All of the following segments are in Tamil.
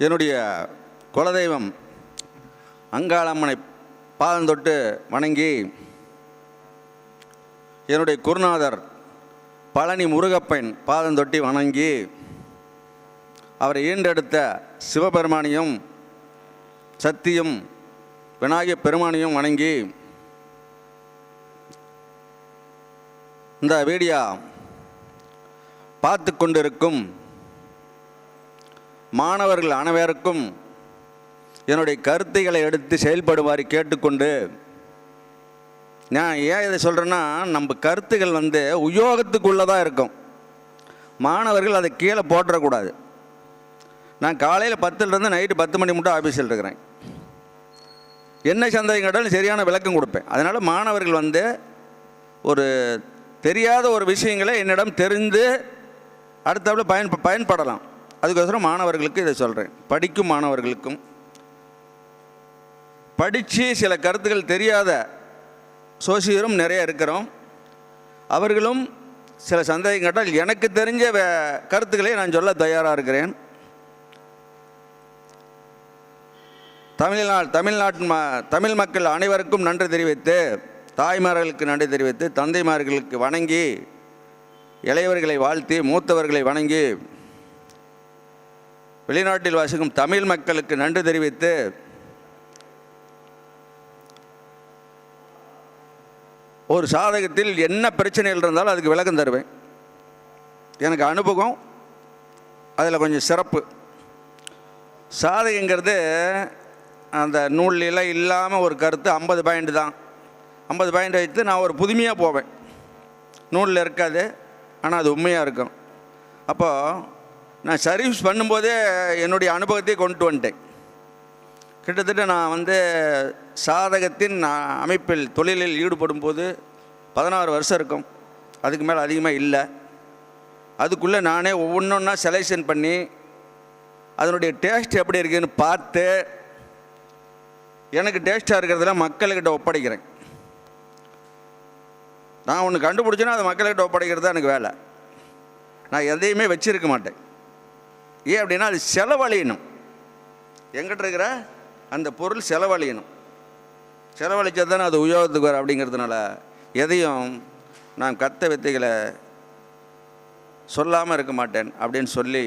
என்னுடைய குலதெய்வம் அங்காளம்மனை பாதம் தொட்டு வணங்கி, என்னுடைய குருநாதர் பழனி முருகப்பன் பாதம் தொட்டி வணங்கி, அவரை ஈண்டெடுத்த சிவபெருமானையும் சக்தியும் விநாயகப் பெருமானையும் வணங்கி, இந்த வீடியோ பார்த்து கொண்டிருக்கும் மாணவர்கள் அனைவருக்கும் என்னுடைய கருத்துக்களை எடுத்து செயல்படுமாறு கேட்டுக்கொண்டு, நான் ஏன் இதை சொல்கிறேன்னா, நம்ம கருத்துக்கள் உயோகத்துக்குள்ளே இருக்கும். மாணவர்கள் அதை கீழே போட்டுறக்கூடாது. நான் காலையில் 10லேருந்து நைட்டு 10 மணி மட்டும் ஆஃபீஸில் இருக்கிறேன். என்ன சந்தேகம் கேட்டாலும் சரியான விளக்கம் கொடுப்பேன். அதனால் மாணவர்கள் ஒரு தெரியாத ஒரு விஷயங்களை என்னிடம் தெரிந்து அடுத்தவளை பயன்படலாம். அதுக்கோசரம் மாணவர்களுக்கு இதை சொல்கிறேன். படிக்கும் மாணவர்களுக்கும், படித்து சில கருத்துக்கள் தெரியாத சோசியரும் நிறைய இருக்கிறோம். அவர்களும் சில சந்தேகம் கேட்டால் எனக்கு தெரிஞ்ச கருத்துக்களை நான் சொல்ல தயாராக இருக்கிறேன். தமிழ் மக்கள் அனைவருக்கும் நன்றி தெரிவித்து, தாய்மார்களுக்கு நன்றி தெரிவித்து, தந்தைமார்களுக்கு வணங்கி, இளையவர்களை வாழ்த்தி, மூத்தவர்களை வணங்கி, வெளிநாட்டில் வசிக்கும் தமிழ் மக்களுக்கு நன்றி தெரிவித்து, ஒரு சாதகத்தில் என்ன பிரச்சனைகள் இருந்தாலும் அதுக்கு விளக்கம் தருவேன். எனக்கு அனுபவம் அதில் கொஞ்சம் சிறப்பு. சாதகங்கிறது அந்த நூலில் இல்லாமல் ஒரு கருத்து 50 பாயிண்ட் தான். 50 பாயிண்ட் வைத்து நான் ஒரு புதுமையாக போவேன். நூலில் இருக்காது, ஆனால் அது உண்மையாக இருக்கும். அப்போது நான் சர்வீஸ் பண்ணும்போதே என்னுடைய அனுபவத்தை கொண்டு வந்துட்டேன். கிட்டத்தட்ட நான் சாதகத்தின் அமைப்பில் தொழிலில் ஈடுபடும் போது 16 வருஷம் இருக்கும். அதுக்கு மேலே அதிகமாக இல்லை. அதுக்குள்ளே நானே ஒவ்வொன்றா செலெக்ஷன் பண்ணி அதனுடைய டேஸ்ட் எப்படி இருக்குதுன்னு பார்த்து, எனக்கு டேஸ்ட்டாக இருக்கிறதுல மக்கள்கிட்ட ஒப்படைக்கிறேன். நான் ஒன்று கண்டுபிடிச்சேன்னா அது மக்கள்கிட்ட ஒப்படைக்கிறது தான் எனக்கு வேலை. நான் எதையுமே வச்சுருக்க மாட்டேன். ஏன் அப்படின்னா, அது செலவழியணும். எங்கிட்ட இருக்கிற அந்த பொருள் செலவழியணும். செலவழிச்சா தானே அது உபயோகத்துக்கு வரும். அப்படிங்கிறதுனால எதையும் நான் கற்ற வித்தைகளை சொல்லாமல் இருக்க மாட்டேன் அப்படின்னு சொல்லி,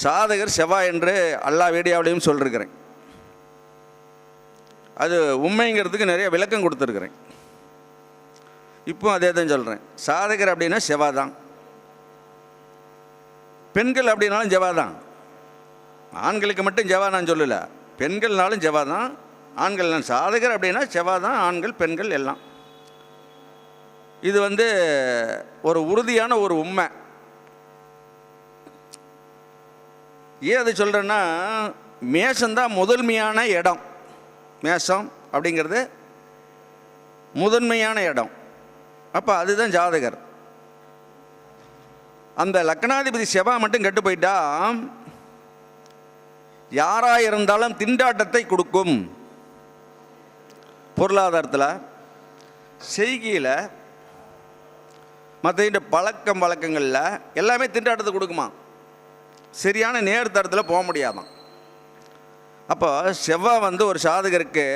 சாதகர் செவ்வாய் என்று எல்லா வீடியோவிலையும் சொல்லியிருக்கிறேன். அது உண்மைங்கிறதுக்கு நிறைய விளக்கம் கொடுத்துருக்குறேன். இப்போ அதே தான் சொல்கிறேன். சாதகர் அப்படின்னா செவ்வாய் தான். பெண்கள் அப்படின்னாலும் செவ்வாய் தான். ஆண்களுக்கு மட்டும் செவ்வாய் நான் சொல்லலை, பெண்கள்னாலும் செவ்வாய் தான், ஆண்கள். நான் சாதகர் அப்படின்னா செவ்வாய் தான், ஆண்கள் பெண்கள் எல்லாம். இது ஒரு உறுதியான ஒரு உண்மை. ஏன் அதை சொல்கிறேன்னா, மேஷம்தான் முதன்மையான இடம். மேஷம் அப்படிங்கிறது முதன்மையான இடம். அப்போ அதுதான் ஜாதகர். அந்த லக்னாதிபதி செவ்வாய் மட்டும் கெட்டு போயிட்டா யாராக இருந்தாலும் திண்டாட்டத்தை கொடுக்கும். பொருளாதாரத்தில், செய்கையில், மற்ற பழக்கம் வழக்கங்களில் எல்லாமே திண்டாட்டத்தை கொடுக்குமா. சரியான நேர்த்தரத்தில் போக முடியாதான். அப்போ செவ்வாய் ஒரு சாதகருக்கு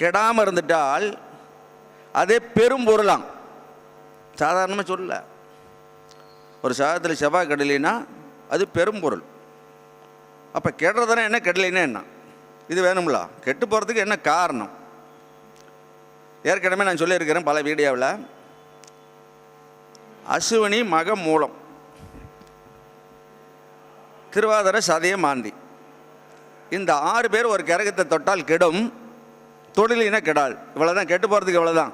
கெடாமல் இருந்துட்டால் அதே பெரும் பொருளாம். சாதாரணமாக சொல்லலை. ஒரு சாதகத்தில் செவ்வாய் கெடலைன்னா அது பெரும் பொருள். அப்போ கெடுறதுனா என்ன, கெடலைன்னா என்ன? இது வேணுங்களா? கெட்டு போகிறதுக்கு என்ன காரணம்? ஏற்கனவே நான் சொல்லியிருக்கிறேன் பல வீடியோவில். அசுவினி மக மூலம், திருவாதிரை சதய மாந்தி, இந்த 6 பேர் ஒரு கிரகத்தை தொட்டால் கெடும், தொழிலின கெடால். இவ்வளோதான், கெட்டு போகிறதுக்கு இவ்வளோதான்.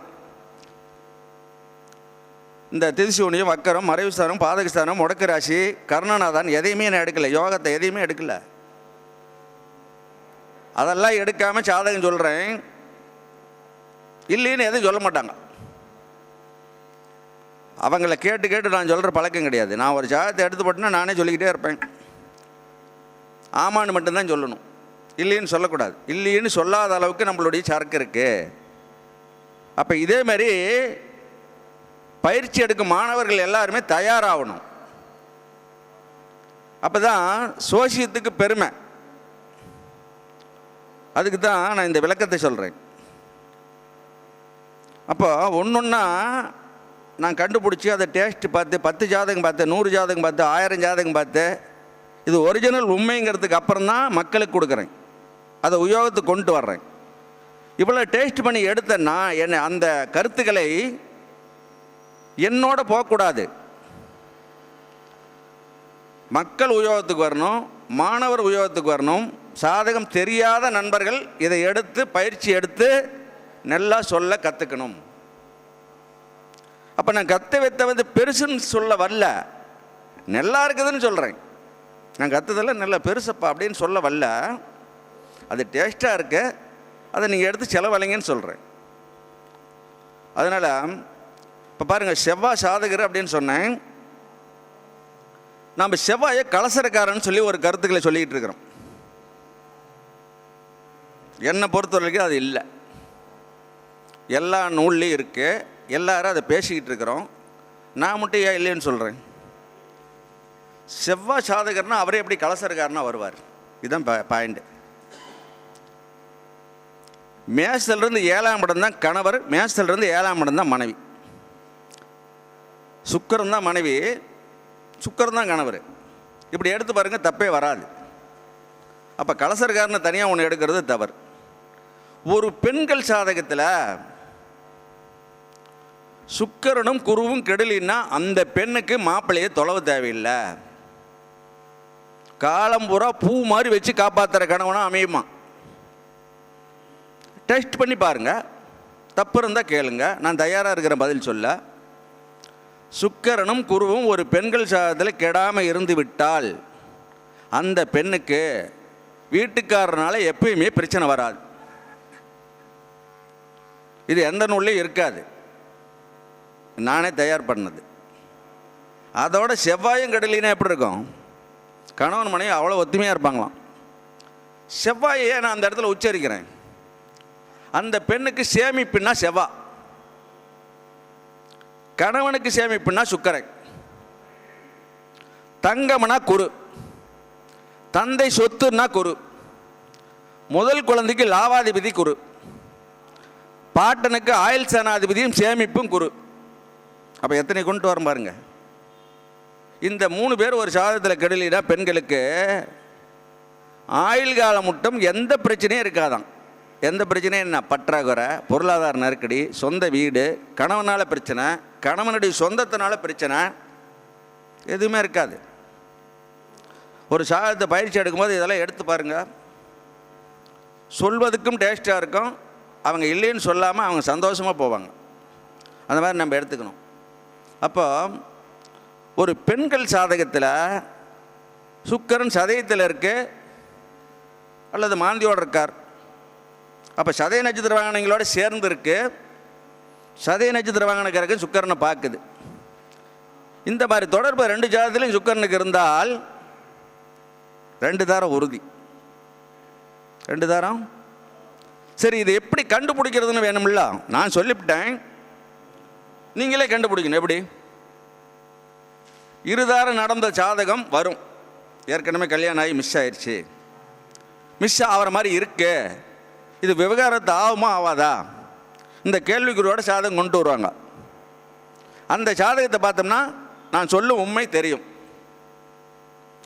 இந்த திதிசூனியம், வக்கரம், மறைவுஸ்தானம், பாதகஸ்தானம், முடக்கு ராசி, கர்ணநாதான் எதையுமே நான் எடுக்கலை. யோகத்தை எதையுமே எடுக்கலை. அதெல்லாம் எடுக்காமல் சாதகம் சொல்கிறேன். இல்லைன்னு எதுவும் சொல்ல மாட்டாங்க. அவங்கள கேட்டு கேட்டு நான் சொல்கிற பழக்கம் கிடையாது. நான் ஒரு ஜாதகத்தை எடுத்து போட்டேன்னா நானே சொல்லிக்கிட்டே இருப்பேன். ஆமான்னு மட்டும்தான் சொல்லணும், இல்லைன்னு சொல்லக்கூடாது. இல்லைன்னு சொல்லாத அளவுக்கு நம்மளுடைய சரக்கு இருக்குது. அப்போ இதே மாதிரி பயிற்சி எடுக்கும் மாணவர்கள் எல்லாருமே தயாராகணும். அப்போ தான் சோசியத்துக்கு பெருமை. அதுக்கு தான் நான் இந்த விளக்கத்தை சொல்கிறேன். அப்போ ஒன்றா நான் கண்டுபிடிச்சி அதை டேஸ்ட்டு பார்த்து 10 ஜாதகம் பார்த்து 100 ஜாதகம் பார்த்து 1000 ஜாதகம் பார்த்து இது ஒரிஜினல் உண்மைங்கிறதுக்கு அப்புறம் தான் மக்களுக்கு கொடுக்குறேன், அதை உபயோகத்துக்கு கொண்டு வர்றேன். இவ்வளோ டேஸ்ட் பண்ணி எடுத்தேன்னா என்னை அந்த கருத்துக்களை என்னோட போகக்கூடாது, மக்கள் உபயோகத்துக்கு வரணும், மாணவர் உபயோகத்துக்கு வரணும். சாதகம் தெரியாத நண்பர்கள் இதை எடுத்து பயிற்சி எடுத்து நல்லா சொல்ல கற்றுக்கணும். அப்போ நான் கற்று வைத்த பெருசுன்னு சொல்ல வரல, நல்லா இருக்குதுன்னு சொல்கிறேன். நான் கற்றுதெல்லாம் நல்லா பெருசப்பா அப்படின்னு சொல்ல வரல, அது டேஸ்ட்டாக இருக்கு, அதை நீங்கள் எடுத்து செலவழிங்கன்னு சொல்கிறேன். அதனால் இப்போ பாருங்கள், செவ்வாய் சாதகர் அப்படின்னு சொன்னேன். நம்ம செவ்வாயை கலசரக்காரன்னு சொல்லி ஒரு கருத்துக்களை சொல்லிக்கிட்டு இருக்கிறோம். என்னை பொறுத்த வரைக்கும் அது இல்லை, எல்லா நூல்லையும் இருக்குது, எல்லாரும் அதை பேசிக்கிட்டு இருக்கிறோம். நான் மட்டும் ஏன் இல்லைன்னு சொல்கிறேன்? செவ்வாய் சாதகர்னா அவரே எப்படி கலசரக்காரனா வருவார்? இதுதான் பாயிண்ட். மேஷத்திலிருந்து 7ஆம் இடம் தான் கணவர், மேஷத்திலிருந்து 7ஆம் இடம் தான் மனைவி. சுக்கிரன் தான் மனைவி, சுக்கிரன் தான் கணவர். இப்படி எடுத்து பாருங்கள், தப்பே வராது. அப்போ கலசரக்காரனை தனியாக ஒன்று எடுக்கிறது தவறு. ஒரு பெண்கள் சாதகத்தில் சுக்கிரனும் குருவும் கெடலின்னா அந்த பெண்ணுக்கு மாப்பிள்ளையை தொலைவு தேவையில்லை, காலம்பூரா பூ மாதிரி வச்சு காப்பாற்றுற கணவனா அமையுமா? டெஸ்ட் பண்ணி பாருங்கள், தப்பு இருந்தால் கேளுங்க, நான் தயாராக இருக்கிறேன் பதில் சொல்ல. சுக்கிரனும் குருவும் ஒரு பெண்கள் சாதத்தில் கெடாமல் இருந்து விட்டால் அந்த பெண்ணுக்கு வீட்டுக்காரனால எப்பயுமே பிரச்சனை வராது. இது எந்த நூல்லையும் இருக்காது, நானே தயார் பண்ணது. அதோட செவ்வாயும் கெடலினா எப்படி இருக்கும்? கணவன் மனைவி அவ்வளோ ஒத்துமையாக இருப்பாங்களாம். செவ்வாயை நான் அந்த இடத்துல உச்சரிக்கிறேன். அந்த பெண்ணுக்கு சேமிப்புன்னா செவ்வாய், கணவனுக்கு சேமிப்புன்னா சுக்கிரன், தங்கம்னா குரு, தந்தை சொத்துன்னா குரு, முதல் குழந்தைக்கு லாவாதிபதி குரு, பாட்டனுக்கு ஆயுள் சேனாதிபதியும் சேமிப்பும் குரு. அப்போ எத்தனை கொண்டு வரும் பாருங்க. இந்த 3 பேர் ஒரு சாதத்தில் கெடலினா பெண்களுக்கு ஆயுள் காலம் மட்டும் எந்த பிரச்சனையும் இருக்காதான். எந்த பிரச்சனையும் என்ன? பற்றாக்குறை, பொருளாதார நெருக்கடி, சொந்த வீடு, கணவனால் பிரச்சனை, கணவனுடைய சொந்தத்தினால பிரச்சனை, எதுவுமே இருக்காது. ஒரு சாதத்தை பயிற்சி எடுக்கும்போது இதெல்லாம் எடுத்து பாருங்கள், சொல்வதுக்கும் டேஸ்ட்டாக இருக்கும், அவங்க இல்லைன்னு சொல்லாமல் அவங்க சந்தோஷமாக போவாங்க. அந்த மாதிரி நம்ம எடுத்துக்கணும். அப்போ ஒரு பெண்கள் சாதகத்தில் சுக்கிரன் சதயத்தில் இருக்கு அல்லது மாந்தியோடு இருக்கார். அப்போ சதய நட்சத்திர வாகனங்களோட சேர்ந்து இருக்கு, சதய நட்சத்திர வாகனக்காரருக்கு சுக்கிரனை பார்க்குது. இந்த மாதிரி தொடர்பு 2 ஜாதகத்திலையும் சுக்கிரனுக்கு இருந்தால் 2 தாரம் உறுதி, 2 தாரம். சரி, இது எப்படி கண்டுபிடிக்கிறதுன்னு வேணும்ல? நான் சொல்லிவிட்டேன், நீங்களே கண்டுபிடிக்கணும். எப்படி? 2 தாரம் நடந்த ஜாதகம் வரும், ஏற்கனவே கல்யாணம் ஆகி மிஸ் ஆயிடுச்சு, மிஸ் ஆகிற மாதிரி இருக்கு, இது விவகாரத்தை ஆகுமா ஆகாதா, இந்த கேள்விக்குறியோட ஜாதகம் கொண்டு வருவாங்க. அந்த ஜாதகத்தை பார்த்தோம்னா நான் சொல்லும் உண்மை தெரியும்.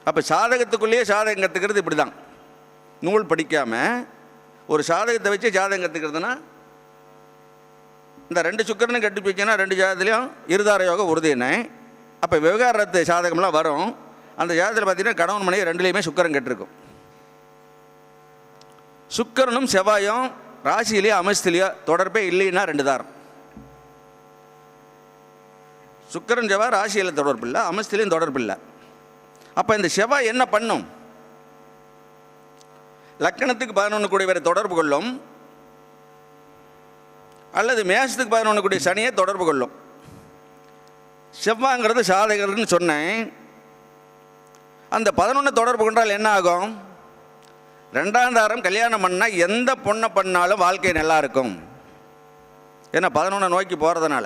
அப்போ ஜாதகத்துக்குள்ளேயே ஜாதகம் கற்றுக்கிறது இப்படி தான். நூல் படிக்காமல் ஒரு ஜாதகத்தை வச்சு ஜாதகம் கற்றுக்கிறதுனா, இந்த 2 சுக்கிரனும் கட்டி வச்சுன்னா 2 ஜாதகத்துலேயும் 2 தார யோகம் உறுதினே. அப்போ விவகாரத்து ஜாதகம்லாம் வரும். அந்த ஜாதகத்தில் பார்த்தீங்கன்னா கணவன் மனைவி 2லேயுமே சுக்கிரன் கட்டிருக்கும். சுக்கிரனும் செவ்வாயும் ராசியிலேயோ அமஸ்திலேயோ தொடர்பே இல்லைன்னா 2 தாரம். சுக்கிரன் செவ்வாய் ராசியில் தொடர்பு இல்லை, அமஸ்திலையும் தொடர்பு இல்லை. அப்போ இந்த செவ்வாய் என்ன பண்ணும்? லக்கணத்துக்கு 11 கூடியவரை தொடர்பு கொள்ளும், அல்லது மேஷத்துக்கு 11 கூடிய சனியை தொடர்பு கொள்ளும். செவ்வாய்ங்கிறது சாதகர்னு சொன்னேன். அந்த 11 தொடர்பு கொண்டால் என்ன ஆகும்? 2ஆம் தாரம் கல்யாணம் பண்ணால் எந்த பொண்ணை பண்ணாலும் வாழ்க்கை நல்லா இருக்கும். ஏன்னா 11 நோக்கி போகிறதுனால.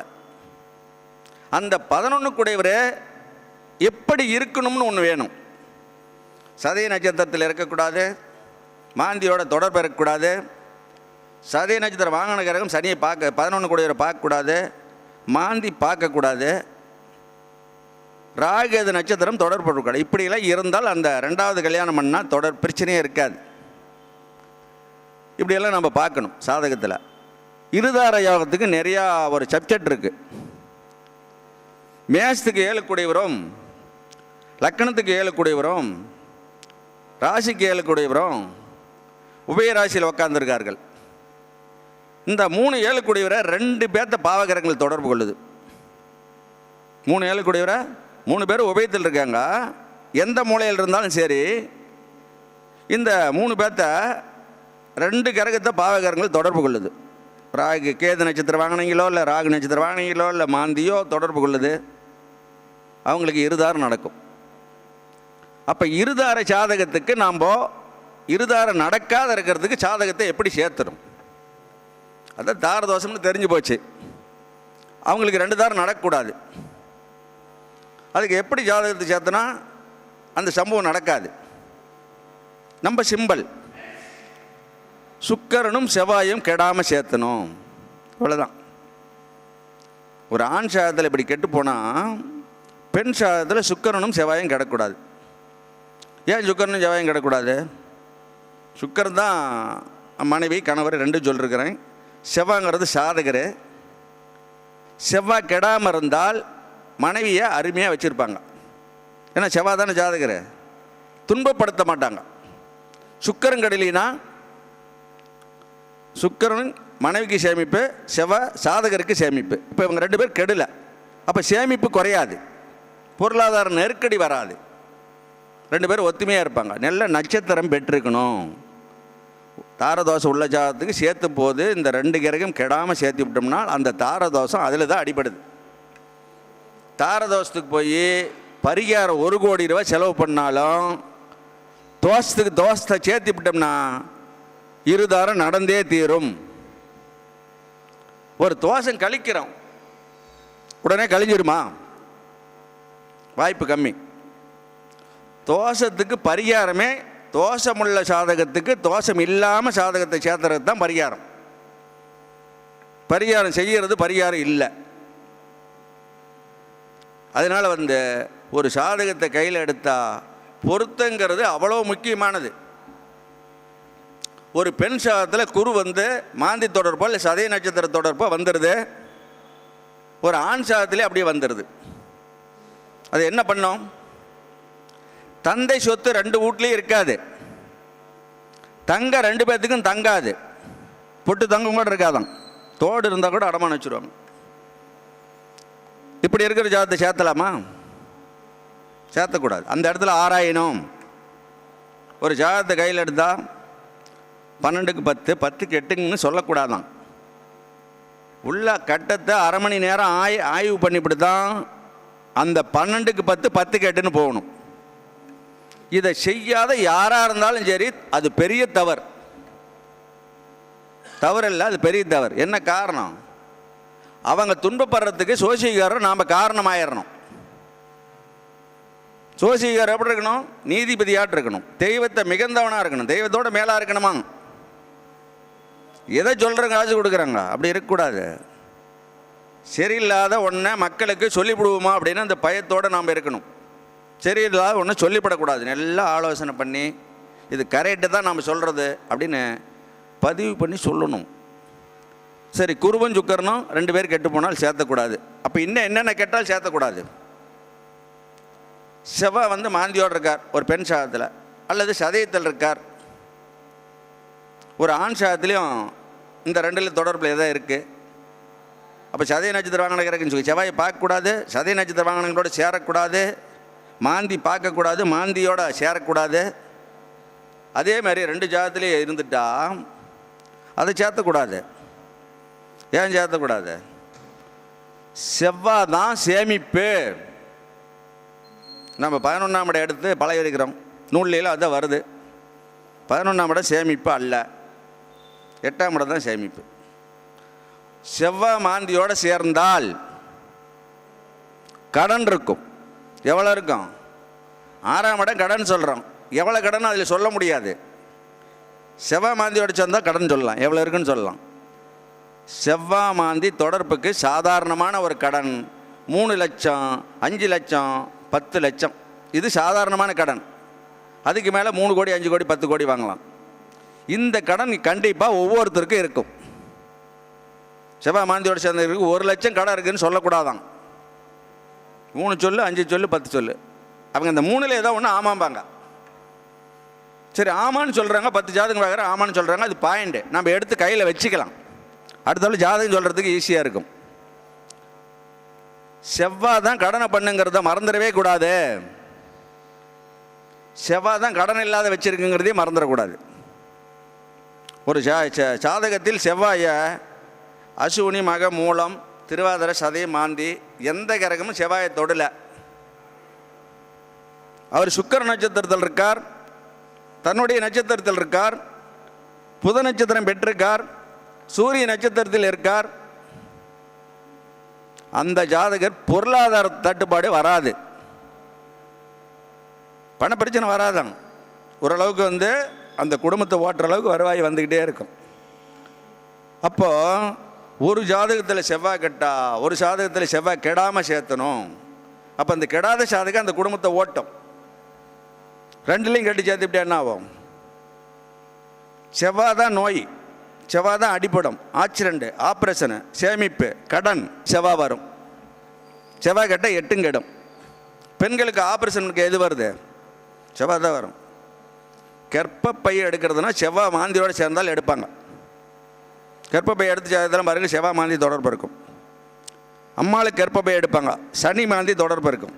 அந்த 11 கூடியவர் எப்படி இருக்கணும்னு ஒன்று வேணும். சதய நட்சத்திரத்தில் இருக்கக்கூடாது, மாந்தியோட தொடர்பு இருக்கக்கூடாது, சதய நட்சத்திரம் வாகன கிரகம் சனியை பார்க்க 11 கூடியவரை பார்க்கக்கூடாது, மாந்தி பார்க்கக்கூடாது, ராகு நட்சத்திரம் தொடர்பு இருக்கக்கூடாது. இப்படியெல்லாம் இருந்தால் அந்த 2வது கல்யாணம் பண்ணால் தொடர் பிரச்சனையே இருக்காது. இப்படியெல்லாம் நம்ம பார்க்கணும் சாதகத்தில். இருதார யோகத்துக்கு நிறையா ஒரு சப்ஜெக்ட் இருக்குது. மேஷத்துக்கு 7 கூடியவரும், லக்கணத்துக்கு 7 கூடியவரும், ராசிக்கு 7 கூடியவரும் உபயராசியில் உட்கார்ந்துருக்கார்கள். இந்த 3 7 கூடியவரை 2 பேர்த்த பாவகிரகங்கள் தொடர்பு கொள்ளுது. 3 7 கூடியவரை 3 பேர் உபயத்தில் இருக்காங்க. எந்த மூலையில் இருந்தாலும் சரி, இந்த 3 பேர்த்த 2 கிரகத்தை பாவகிரகங்கள் தொடர்பு கொள்ளுது. ராகு கேது நட்சத்திரம் வாங்கினீங்களோ இல்லை ராகு நட்சத்திரம் வாங்கினீங்களோ இல்லை மாந்தியோ தொடர்பு கொள்ளுது. அவங்களுக்கு இருதாரம் நடக்கும். அப்போ இருதார சாதகத்துக்கு நாம் இருதாரம் நடக்காத இருக்கிறதுக்கு சாதகத்தை எப்படி சேர்த்துடும்? அதான் தாரதோஷம்னு தெரிஞ்சு போச்சு. அவங்களுக்கு 2 தாரம் நடக்கக்கூடாது. அதுக்கு எப்படி ஜாதகத்தை சேர்த்தனா அந்த சம்பவம் நடக்காது. நம்ம சிம்பல் சுக்கிரனும் செவ்வாயும் கெடாமல் சேர்த்தணும், இவ்வளோதான். ஒரு ஆண் சாதத்தில் இப்படி கெட்டு போனால் பெண் சாதத்தில் சுக்கிரனும் செவ்வாயும் கிடக்கூடாது. ஏன் சுக்கிரனும் செவ்வாயும் கிடக்கூடாது? சுக்கிரன் தான் மனைவி கணவர் 2 சொல்லிருக்கிறேன். செவ்வாங்கிறது சாதகர். செவ்வாய் கெடாமல் இருந்தால் மனைவியை அருமையாக வச்சுருப்பாங்க. ஏன்னா செவ்வாய் தானே ஜாதகர், துன்பப்படுத்த மாட்டாங்க. சுக்கிரன் கெடலினா சுக்கிரன் மனைவிக்கு சேமிப்பு, செவ்வாய் சாதகருக்கு சேமிப்பு. இப்போ இவங்க 2 பேர் கெடலை, அப்போ சேமிப்பு குறையாது, பொருளாதார நெருக்கடி வராது, 2 பேரும் ஒத்துமையாக இருப்பாங்க. நல்ல நட்சத்திரம் பெற்றிருக்கணும். தாரதோஷம் உள்ள ஜாதகத்துக்கு சேர்த்தும் போது இந்த 2 கிரகம் கெடாமல் சேர்த்து விட்டோம்னா அந்த தாரதோஷம் அதில் தான் அடிபடுது. தாரதோஷத்துக்கு போய் பரிகாரம் 1 கோடி ரூபாய் செலவு பண்ணாலும் தோஷத்தை சேர்த்து விட்டோம்னா இருதாரம் நடந்தே தீரும். ஒரு தோஷம் கழிக்கிறோம், உடனே கழிஞ்சிருமா? வாய்ப்பு கம்மி. தோஷத்துக்கு பரிகாரமே தோஷமுள்ள சாதகத்துக்கு தோஷம் இல்லாமல் சாதகத்தை சேர்த்துறது தான் பரிகாரம். பரிகாரம் செய்கிறது பரிகாரம் இல்லை. அதனால் ஒரு சாதகத்தை கையில் எடுத்தால் பொருத்தங்கிறது அவ்வளோ முக்கியமானது. ஒரு பெண் சாதத்தில் குரு மாந்தி தொடர்போ இல்லை சதய நட்சத்திர தொடர்போ வந்துடுது. ஒரு ஆண் சாதத்திலே அப்படியே வந்துடுது. அது என்ன பண்ணும்? தந்தை சொத்து 2 வீட்லேயும் இருக்காது. தங்க 2 பேர்த்துக்கும் தங்காது. பொட்டு தங்கம் கூட இருக்காதான். தோடு இருந்தால் கூட அடமானம் வச்சுருவாங்க. இப்படி இருக்கிற ஜாதத்தை சேர்த்தலாமா? சேர்த்தக்கூடாது. அந்த இடத்துல ஆராயணும். ஒரு ஜாதகத்தை கையில் எடுத்தால் 12க்கு 10 10க்கு 8ன்னு சொல்லக்கூடாதான். உள்ள கட்டத்தை அரை மணி நேரம் ஆய்வு பண்ணிவிட்டு தான் அந்த 12க்கு 10 10க்கு 8ன்னு போகணும். இதை செய்யாத யாராக இருந்தாலும் சரி அது பெரிய தவறு. தவறில்லை, அது பெரிய தவறு. என்ன காரணம்? அவங்க துன்பப்படுறதுக்கு சோசியக்காரர் நாம் காரணமாயிடணும். சோசியக்காரர் எப்படி இருக்கணும்? நீதிபதியாட்டு இருக்கணும். தெய்வத்தை மிகுந்தவனாக இருக்கணும். தெய்வத்தோட மேலாக இருக்கணுமா? எதை சொல்கிறங்க காசு கொடுக்குறாங்க, அப்படி இருக்கக்கூடாது. சரியில்லாத ஒன்றை மக்களுக்கு சொல்லிவிடுவோமா அப்படின்னு அந்த பயத்தோடு நாம் இருக்கணும். சரியில்லாத ஒன்று சொல்லிவிடக்கூடாது. நல்லா ஆலோசனை பண்ணி இது கரெக்டு தான் நாம் சொல்கிறது அப்படின்னு பதிவு பண்ணி சொல்லணும். சரி, குருவன் சுக்கரனும் 2 பேர் கெட்டு போனால் சேர்த்தக்கூடாது. அப்போ இன்னும் என்னென்ன கெட்டால் சேர்த்தக்கூடாது? செவ்வாய் மாந்தியோடு இருக்கார் ஒரு பெண் சாதத்தில், அல்லது சதயத்தில் இருக்கார். ஒரு ஆண் சாதத்துலேயும் இந்த 2 தொடர்பில் எதாவது இருக்குது. அப்போ சதய நட்சத்திரம் வாங்கின கிடக்குன்னு சொல்லி செவ்வாயை பார்க்கக்கூடாது, சதய நட்சத்திரம் வாங்கினங்களோட சேரக்கூடாது, மாந்தி பார்க்கக்கூடாது, மாந்தியோட சேரக்கூடாது. அதே மாதிரி 2 ஜாதத்துலேயே இருந்துட்டா அதை சேர்த்தக்கூடாது. ஏன் சேர்த்தக்கூடாது? செவ்வாய் தான் சேமிப்பு. நம்ம 11ஆம் இடம் எடுத்து பழகி இருக்கிறோம். நூலில் அதுதான் வருது. 11ஆம் இடம் சேமிப்பு அல்ல, 8ஆம் இடம் தான் சேமிப்பு. செவ்வாய் மாந்தியோடு சேர்ந்தால் கடன் இருக்கும். எவ்வளோ இருக்கும்? 6ஆம் இடம் கடன் சொல்கிறோம். எவ்வளோ கடன் அதில் சொல்ல முடியாது. செவ்வாய் மாந்தியோட சேர்ந்தால் கடன் சொல்லலாம், எவ்வளோ இருக்குன்னு சொல்லலாம். செவ்வாய் மாந்தி தொடர்புக்கு சாதாரணமான ஒரு கடன் 3 லட்சம், 5 லட்சம், 10 லட்சம், இது சாதாரணமான கடன். அதுக்கு மேலே 3 கோடி, 5 கோடி, 10 கோடி வாங்கலாம். இந்த கடன் கண்டிப்பாக ஒவ்வொருத்தருக்கும் இருக்கும். செவ்வாய் மாந்தியோட சேர்ந்தவருக்கு 1 லட்சம் கடன் இருக்குதுன்னு சொல்லக்கூடாதான். 3 சொல்லு, 5 சொல்லு, 10 சொல்லு, அவங்க இந்த 3ல் ஏதோ ஒன்று ஆமாம்பாங்க. சரி, ஆமான்னு சொல்கிறாங்க, 10 ஜாதகம் பார்க்குறேன் ஆமான்னு சொல்கிறாங்க, அது பாயிண்ட்டு நம்ம எடுத்து கையில் வச்சுக்கலாம். அடுத்தாலும் ஜாதகம் சொல்கிறதுக்கு ஈஸியாக இருக்கும். செவ்வாய் தான் கடனை பண்ணுங்கிறத மறந்துடவே கூடாது. செவ்வாய் தான் கடன் இல்லாத வச்சுருக்குங்கிறதே மறந்துடக்கூடாது. ஒரு ஜாதகத்தில் செவ்வாயை அசுவினி, மக, மூலம், திருவாதிரை, சதய, மாந்தி எந்த கிரகமும் செவ்வாயை தொடலை. அவர் சுக்கிர நட்சத்திரத்தில் இருக்கார், தன்னுடைய நட்சத்திரத்தில் இருக்கார், புத நட்சத்திரம் பெற்றிருக்கார், சூரிய நட்சத்திரத்தில் இருக்கார். அந்த ஜாதகர் பொருளாதார தட்டுப்பாடு வராது, பண பிரச்சனை வராதான். ஓரளவுக்கு அந்த குடும்பத்தை ஓட்டுற அளவுக்கு வருவாய் வந்துக்கிட்டே இருக்கும். அப்போது ஒரு ஜாதகத்தில் செவ்வாய் கெட்டா, ஒரு ஜாதகத்தில் செவ்வாய் கெடாமல் சேர்த்தணும். அப்போ அந்த கெடாத ஜாதகம் அந்த குடும்பத்தை ஓட்டும். 2லையும் கட்டி சேர்த்து இப்படி என்ன ஆகும்? செவ்வாய் தான் நோய், செவ்வாய் தான் அடிப்படம், ஆக்சிடென்ட், ஆப்ரேஷனு, சேமிப்பு, கடன், செவ்வாய் வரும். செவ்வாய் கட்ட 8 கெடும். பெண்களுக்கு ஆப்ரேஷனுக்கு எது வருது? செவ்வாய் தான் வரும். கர்ப்பப்பை எடுக்கிறதுனா செவ்வாய் மாந்தியோடு சேர்ந்தால் எடுப்பாங்க. கர்ப்பப்பை எடுத்து சேர்த்தாலும் பாருங்கள், செவ்வாய் மாந்தி தொடர்பு இருக்கும். அம்மாளுக்கு கர்ப்பப்பை எடுப்பாங்க, சனி மாந்தி தொடர்பு இருக்கும்.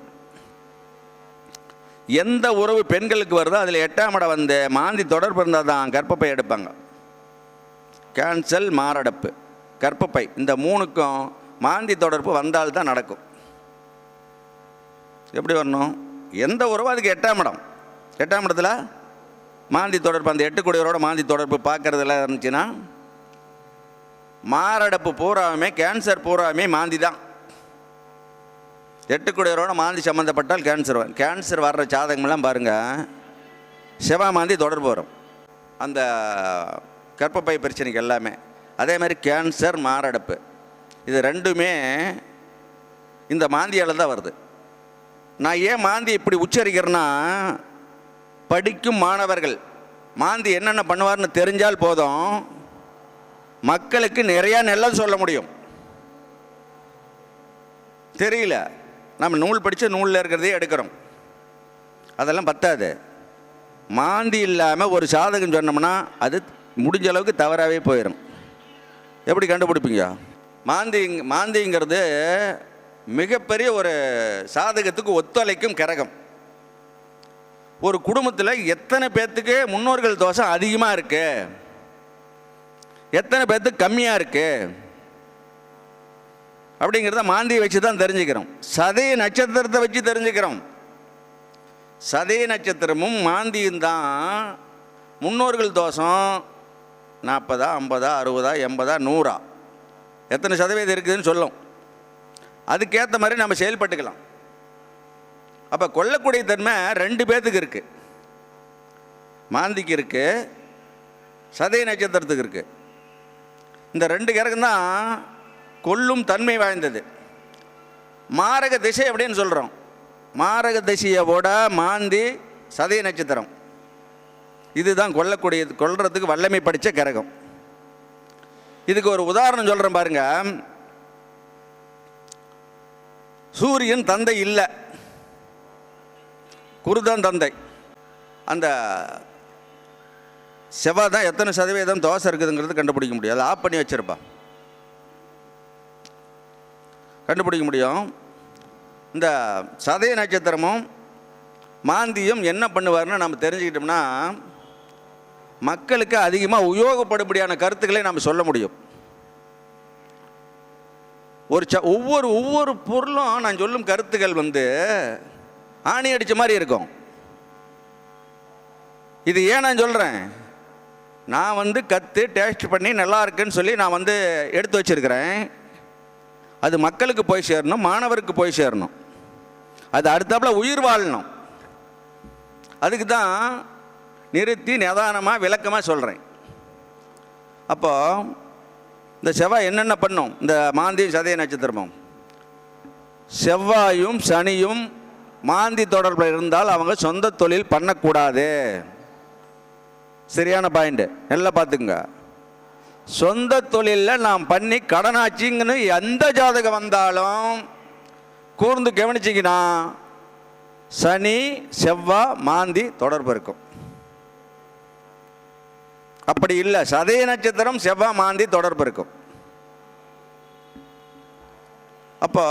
எந்த உறவு பெண்களுக்கு வருதோ அதில் 8ஆம் இடம் மாந்தி தொடர்பு இருந்தால் தான் கர்ப்பப்பை எடுப்பாங்க. கேன்சல், மாரடைப்பு, கர்ப்பப்பை, இந்த 3க்கும் மாந்தி தொடர்பு வந்தால்தான் நடக்கும். எப்படி வரணும்? எந்த உறவோ அதுக்கு 8ஆம் இடம். 8ஆம் இடத்துல மாந்தி தொடர்பு, அந்த 8 கோடியோட மாந்தி தொடர்பு பார்க்கறதுல இருந்துச்சுன்னா மாரடைப்பு பூராவுமே, கேன்சர் பூராவுமே மாந்தி தான். 8 கோடியோட மாந்தி சம்மந்தப்பட்டால் கேன்சர் வரும். கேன்சர் வர்ற ஜாதகமெல்லாம் பாருங்கள், செவ்வாய் மாந்தி தொடர்பு வரும் அந்த கர்ப்பப்பை பிரச்சனைக்கு எல்லாமே. அதே மாதிரி கேன்சர், மாரடைப்பு, இது 2மே இந்த மாந்தியால் தான் வருது. நான் ஏன் மாந்தி இப்படி உச்சரிக்கிறேன்னா, படிக்கும் மாணவர்கள் மாந்தி என்னென்ன பண்ணுவார்னு தெரிஞ்சால் போதும், மக்களுக்கு நிறையா நல்லது சொல்ல முடியும். தெரியல, நம்ம நூல் படித்த நூலில் இருக்கிறதே எடுக்கிறோம், அதெல்லாம் பத்தாது. மாந்தி இல்லாமல் ஒரு சாதகம் சொன்னோம்னா அது முடிஞ்ச அளவுக்கு தவறாகவே போயிடும். எப்படி கண்டுபிடிப்பீங்க? மாந்திங்கிறது மிகப்பெரிய ஒரு சாதகத்துக்கு ஒத்துழைக்கும் கிரகம். ஒரு குடும்பத்தில் எத்தனை பேர்த்துக்கு முன்னோர்கள் தோஷம் அதிகமாக இருக்கு, எத்தனை பேர்த்துக்கு கம்மியாக இருக்கு அப்படிங்கிறத மாந்தியை வச்சு தான் தெரிஞ்சுக்கிறோம். சதய நட்சத்திரத்தை வச்சு தெரிஞ்சுக்கிறோம். சதய நட்சத்திரமும் மாந்தியும் தான் முன்னோர்கள் தோஷம் 40, 50, 60, 80, 100 எத்தனை சதவீதம் இருக்குதுன்னு சொல்லும். அதுக்கேற்ற மாதிரி நம்ம செயல்பட்டுக்கலாம். அப்போ கொல்லக்கூடிய தன்மை 2 பேர்த்துக்கு இருக்குது. மாந்திக்கு இருக்குது, சதய நட்சத்திரத்துக்கு இருக்குது. இந்த 2 கிரகம் தான் கொல்லும் தன்மை வாய்ந்தது. மாரக திசை அப்படின்னு சொல்கிறோம். மாரக திசையை விட மாந்தி, சதய நட்சத்திரம் இதுதான் கொல்லக்கூடியது, கொல்றதுக்கு வல்லமை படித்த கிரகம். இதுக்கு ஒரு உதாரணம் சொல்கிறேன் பாருங்க. சூரியன் தந்தை இல்லை, குருதான் தந்தை. அந்த செவ்வாய் தான் எத்தனை சதவீதம் தோசை இருக்குதுங்கிறது கண்டுபிடிக்க முடியும். அதை ஆஃப் பண்ணி வச்சிருப்பா, கண்டுபிடிக்க முடியும். இந்த சதய நட்சத்திரமும் மாந்தியும் என்ன பண்ணுவார்னு நம்ம தெரிஞ்சுக்கிட்டோம்னா மக்களுக்கு அதிகமாக உபயோகப்படும்படியான கருத்துக்களை நம்ம சொல்ல முடியும். ஒவ்வொரு பொருளும் நான் சொல்லும் கருத்துக்கள் ஆணி அடித்த மாதிரி இருக்கும். இது ஏன் நான் சொல்கிறேன், நான் கற்று டேஸ்ட் பண்ணி நல்லா இருக்குன்னு சொல்லி நான் எடுத்து வச்சுருக்கிறேன். அது மக்களுக்கு போய் சேரணும், மாணவருக்கு போய் சேரணும், அது அடுத்தாப்புல உயிர் வாழணும். அதுக்கு தான் நிறுத்தி நிதானமாக விளக்கமாக சொல்கிறேன். அப்போ இந்த செவ்வாய் என்னென்ன பண்ணும்? இந்த மாந்தி சதய நட்சத்திரமும் செவ்வாயும் சனியும் மாந்தி தொடர்பில் இருந்தால் அவங்க சொந்த தொழில் பண்ணக்கூடாது. சரியான பாயிண்ட், நல்லா பார்த்துங்க. சொந்த தொழிலில் நாம் பண்ணி கடனாச்சிங்கன்னு எந்த ஜாதகம் வந்தாலும் கூர்ந்து கவனிச்சிங்கன்னா சனி செவ்வாய் மாந்தி தொடர்பு இருக்கும். அப்படி இல்லை, சதய நட்சத்திரம் செவ்வாய் மாந்தி தொடர்பு இருக்கும். அப்போ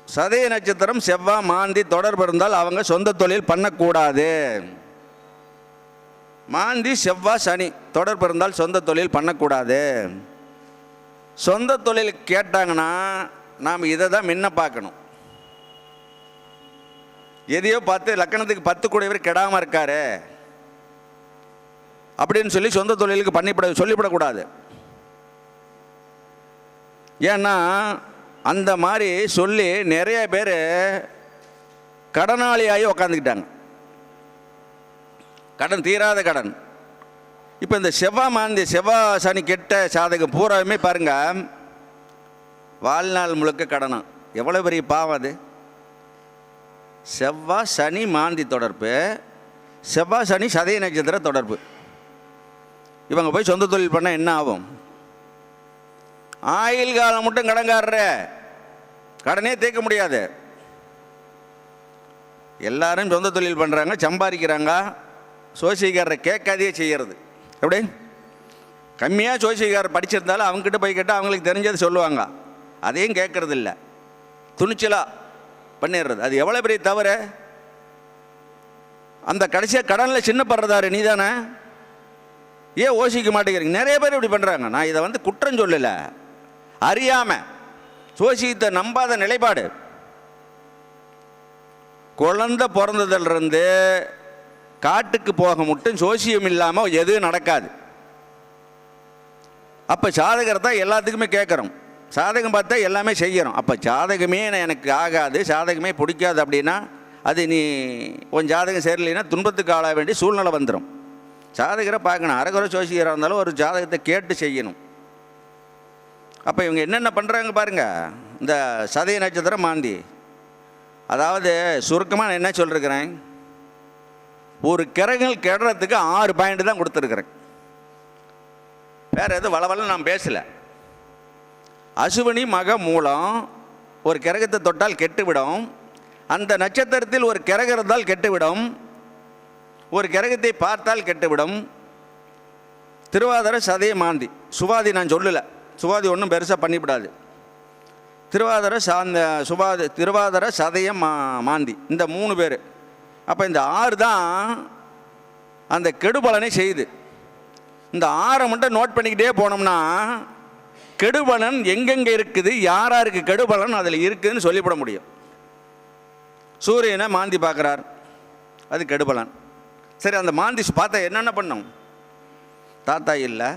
சதய நட்சத்திரம் செவ்வாய் மாந்தி தொடர்பு இருந்தால் அவங்க சொந்த தொழில் பண்ணக்கூடாது. மாந்தி செவ்வாய் சனி தொடர்பு இருந்தால் சொந்த தொழில் பண்ணக்கூடாது. சொந்த தொழில் கேட்டாங்கன்னா நாம் இதை தான் முன்ன பார்க்கணும். எதையோ பார்த்து லக்கணத்துக்கு 10 கூடியவர் கெடாமல் இருக்காரு அப்படின்னு சொல்லி சொந்த தொழிலுக்கு சொல்லிவிடக்கூடாது. ஏன்னா அந்த மாதிரி சொல்லி நிறைய பேர் கடனாளியாகி உக்காந்துக்கிட்டாங்க. கடன் தீராத கடன். இப்போ இந்த செவ்வாய் மாந்தி செவ்வாய் சனி கெட்ட சாதகம் பூராவுமே பாருங்கள் வாழ்நாள் முழுக்க கடனும். எவ்வளோ பெரிய பாவம் அது. செவ்வாய் சனி மாந்தி தொடர்பு, செவ்வாய் சனி சதய நட்சத்திர தொடர்பு. இவங்க போய் சொந்த தொழில் பண்ணால் என்ன ஆகும்? ஆயுள் காலம் மட்டும் கடன்காரர கடனே தீர்க்க முடியாது. எல்லாரும் சொந்த தொழில் பண்ணுறாங்க, சம்பாதிக்கிறாங்க. சோசியக்காரரை கேட்காதையே செய்கிறது. எப்படி கம்மியாக சோசியக்காரர் படிச்சிருந்தாலும் அவங்ககிட்ட போய் கேட்டால் அவங்களுக்கு தெரிஞ்சது சொல்லுவாங்க. அதையும் கேட்கறது இல்லை, துணிச்சலாக பண்ணிடுறது. அது எவ்வளோ பெரிய தவறு. அந்த கடைசியாக கடனில் சின்னப்படுறதாரு நீ தானே, ஏன் யோசிக்க மாட்டேங்கிறீங்க? நிறைய பேர் இப்படி பண்ணுறாங்க. நான் இதை குற்றம் சொல்லலை, அறியாமல் சோசியத்தை நம்பாத நிலைப்பாடு. குழந்தை பிறந்ததிலிருந்து காட்டுக்கு போக மட்டும் சோசியம் இல்லாமல் எதுவும் நடக்காது. அப்போ ஜாதகரை தான் எல்லாத்துக்குமே கேட்குறோம், சாதகம் பார்த்தா எல்லாமே செய்கிறோம். அப்போ ஜாதகமே எனக்கு ஆகாது, ஜாதகமே பிடிக்காது அப்படின்னா அது நீ உன் ஜாதகம் சரியில்லைன்னா துன்பத்துக்கு ஆளாக வேண்டிய சூழ்நிலை வந்துடும். ஜாதகரை பார்க்கணும். அரைகுறை ஜோசியராக இருந்தாலும் ஒரு ஜாதகத்தை கேட்டு செய்யணும். அப்போ இவங்க என்னென்ன பண்ணுறாங்க பாருங்கள். இந்த சதய நட்சத்திரம் மாந்தி, அதாவது சுருக்கமாக நான் என்ன சொல்லிருக்கிறேன், ஒரு கிரகங்கள் கெடுறதுக்கு 6 பாயிண்ட் தான் கொடுத்துருக்குறேன். வேறு எதுவும் வளவளன்னு நான் பேசலை. அசுவினி மக மூலம் ஒரு கிரகத்தை தொட்டால் கெட்டுவிடும். அந்த நட்சத்திரத்தில் ஒரு கிரகம் இருந்தால் கெட்டுவிடும். ஒரு கிரகத்தை பார்த்தால் கெட்டுவிடும். திருவாதிரை சதய மாந்தி, சுவாதி நான் சொல்லலை, சுவாதி ஒன்றும் பெருசாக பண்ணிவிடாது. திருவாதிரை சதயம் மாந்தி, இந்த 3 பேர். அப்போ இந்த 6 தான் அந்த கெடுபலனை செய்யுது. இந்த 6 மட்டும் நோட் பண்ணிக்கிட்டே போனோம்னா கெடுபலன் எங்கெங்கே இருக்குது, யாருக்கு கெடுபலன் அதில் இருக்குதுன்னு சொல்லிவிட முடியும். சூரியனை மாந்தி பார்க்குறார், அது கெடுபலன். சரி, அந்த மாந்தி பார்த்தா என்னென்ன பண்ணும்? தாத்தா இல்லை,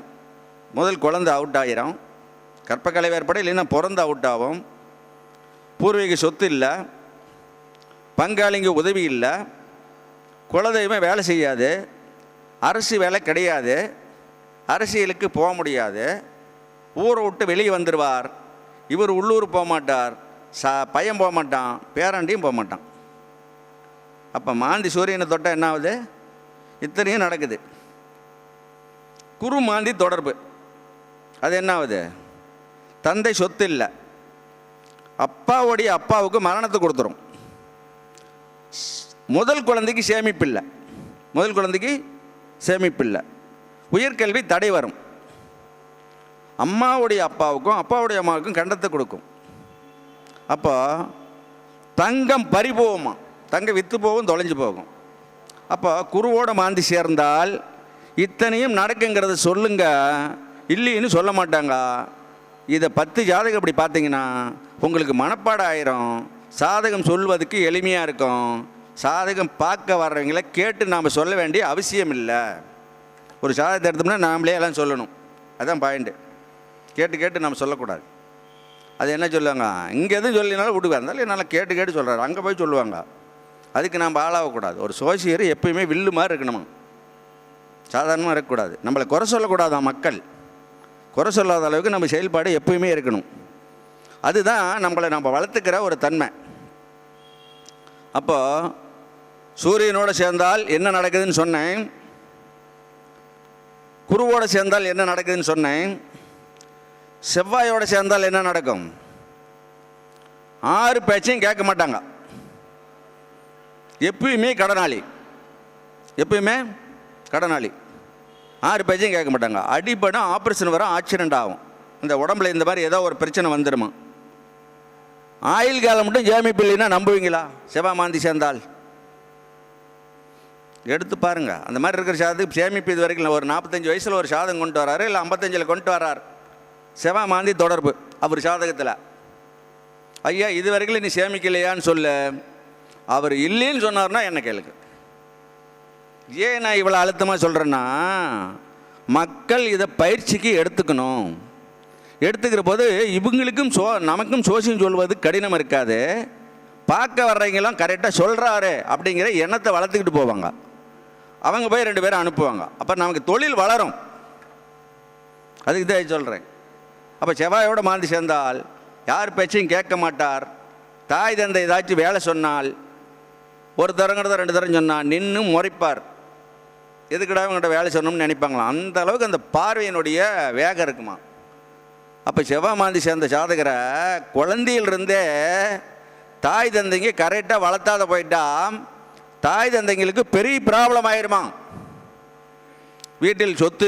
முதல் குழந்தை அவுட் ஆகிரும், கற்பக்கலை ஏற்பட இல்லைன்னா பிறந்த அவுட் ஆகும், பூர்வீக சொத்து இல்லை, பங்காளிங்க உதவி இல்லை, குலதெய்வமே வேலை செய்யாது, அரசு வேலை கிடையாது, அரசியலுக்கு போக முடியாது, ஊரை விட்டு வெளியே வந்துடுவார், இவர் உள்ளூர் போக மாட்டார், பையன் போக மாட்டான், பேரண்டியும் போக மாட்டான். அப்போ மாந்தி சூரியனை தொட்டால் என்ன ஆகுது? இத்தனையும் நடக்குது. குரு மாந்தி தொடர்பு, அது என்ன ஆகுது? தந்தை சொத்து இல்லை, அப்பாவுக்கு மரணத்தை கொடுத்துரும். முதல் குழந்தைக்கு சேமிப்பு இல்லை, உயர்கல்வி தடை வரும். அம்மாவுடைய அப்பாவுக்கும் அம்மாவுக்கும் கண்டத்தை கொடுக்கும். அப்போ தங்கம் பறிபோகுமா, தங்கம் விற்று போகும், தொலைஞ்சு போகும். அப்போ குருவோட மாந்தி சேர்ந்தால் இத்தனையும் நடக்குங்கிறத சொல்லுங்க, இல்லைன்னு சொல்ல மாட்டாங்க. இதை 10 ஜாதகம் இப்படி பார்த்தீங்கன்னா உங்களுக்கு மனப்பாடம் ஆயிரும். சாதகம் சொல்வதுக்கு எளிமையாக இருக்கும். சாதகம் பார்க்க வர்றவங்கள கேட்டு நாம் சொல்ல வேண்டிய அவசியம் இல்லை. ஒரு சாதகத்தை எடுத்தோம்னா நாமளே எல்லாம் சொல்லணும், அதுதான் பாயிண்ட்டு. கேட்டு நம்ம சொல்லக்கூடாது. அது என்ன சொல்லுவாங்க, இங்கே எதுவும் சொல்லினாலும் விட்டுக்காக இருந்தாலும் என்னால் கேட்டு சொல்கிறாரு, அங்கே போய் சொல்லுவாங்க. அதுக்கு நாம் ஆளாகக்கூடாது. ஒரு சோசியர் எப்பயுமே வில்லு மாதிரி இருக்கணுமா, சாதாரணமாக இருக்கக்கூடாது. நம்மளை குறை சொல்லக்கூடாதான், மக்கள் குறை சொல்லாத அளவுக்கு நம்ம செயல்பாடு எப்பயுமே இருக்கணும். அதுதான் நம்மளை நம்ம வளர்த்துக்கிற ஒரு தன்மை. அப்போது சூரியனோடு சேர்ந்தால் என்ன நடக்குதுன்னு சொன்னேன், குருவோடு சேர்ந்தால் என்ன நடக்குதுன்னு சொன்னேன், செவ்வாயோடு சேர்ந்தால் என்ன நடக்கும். 6 பேச்சையும் கேட்க மாட்டாங்க. எப்பயுமே கடனாளி, எப்பயுமே கடனாளி. 6 பேச்சையும் கேட்க மாட்டாங்க. அடிபடும், ஆப்ரேஷன் வரும், ஆக்சிடெண்ட் ஆகும். இந்த உடம்புல இந்த மாதிரி ஏதோ ஒரு பிரச்சனை வந்துடுமா. ஆயுள் காலம் மட்டும் ஜேமிப்பு இல்லைன்னா நம்புவீங்களா? செவ்வாய் மாந்தி சேர்ந்தால் எடுத்து பாருங்கள். அந்த மாதிரி இருக்கிற சாதத்துக்கு சேமிப்பு இது வரைக்கும் ஒரு 45 வயசில் ஒரு சாதம் கொண்டு வராரு, இல்லை 55 கொண்டு வர்றார். செவ்வாய் மாந்தி தொடர்பு அவர் சாதகத்தில். ஐயா இது வரைக்கும் நீ சேமிக்கலையான்னு சொல்ல. அவர் இல்லைன்னு சொன்னார்னா என்ன கேளுங்க. ஏன் நான் இவ்வளோ அழுத்தமாக சொல்கிறேன்னா, மக்கள் இதை பயிற்சிக்கு எடுத்துக்கணும். எடுத்துக்கிற போது இவங்களுக்கும் நமக்கும் சோசியம் சொல்வது கடினம் இருக்காது. பார்க்க வர்றவங்களாம் கரெக்டாக சொல்கிறாரு அப்படிங்கிற எண்ணத்தை வளர்த்துக்கிட்டு போவாங்க. அவங்க போய் 2 பேரும் அனுப்புவாங்க. அப்போ நமக்கு தொழில் வளரும். அதுக்கு தான் சொல்கிறேன். அப்போ செவ்வாயோடு மாந்தி சேர்ந்தால் யார் பேச்சையும் கேட்க மாட்டார். தாய் தந்தை ஏதாச்சும் வேலை சொன்னால் ஒரு தரங்கிறத 2 தரம் சொன்னால் நின்று முறைப்பார். எதுக்கடா இவங்கள்ட்ட வேலை சொன்னோம்னு நினைப்பாங்களாம். அந்த அளவுக்கு அந்த பார்வையினுடைய வேகம் இருக்குமா. அப்போ செவ்வாய் மாந்தி சேர்ந்த சாதகரை குழந்தையிலிருந்தே தாய் தந்தைங்க கரெக்டாக வளர்த்தாத போயிட்டா தாய் தந்தைங்களுக்கு பெரிய ப்ராப்ளம் ஆயிடுமா. வீட்டில் சொத்து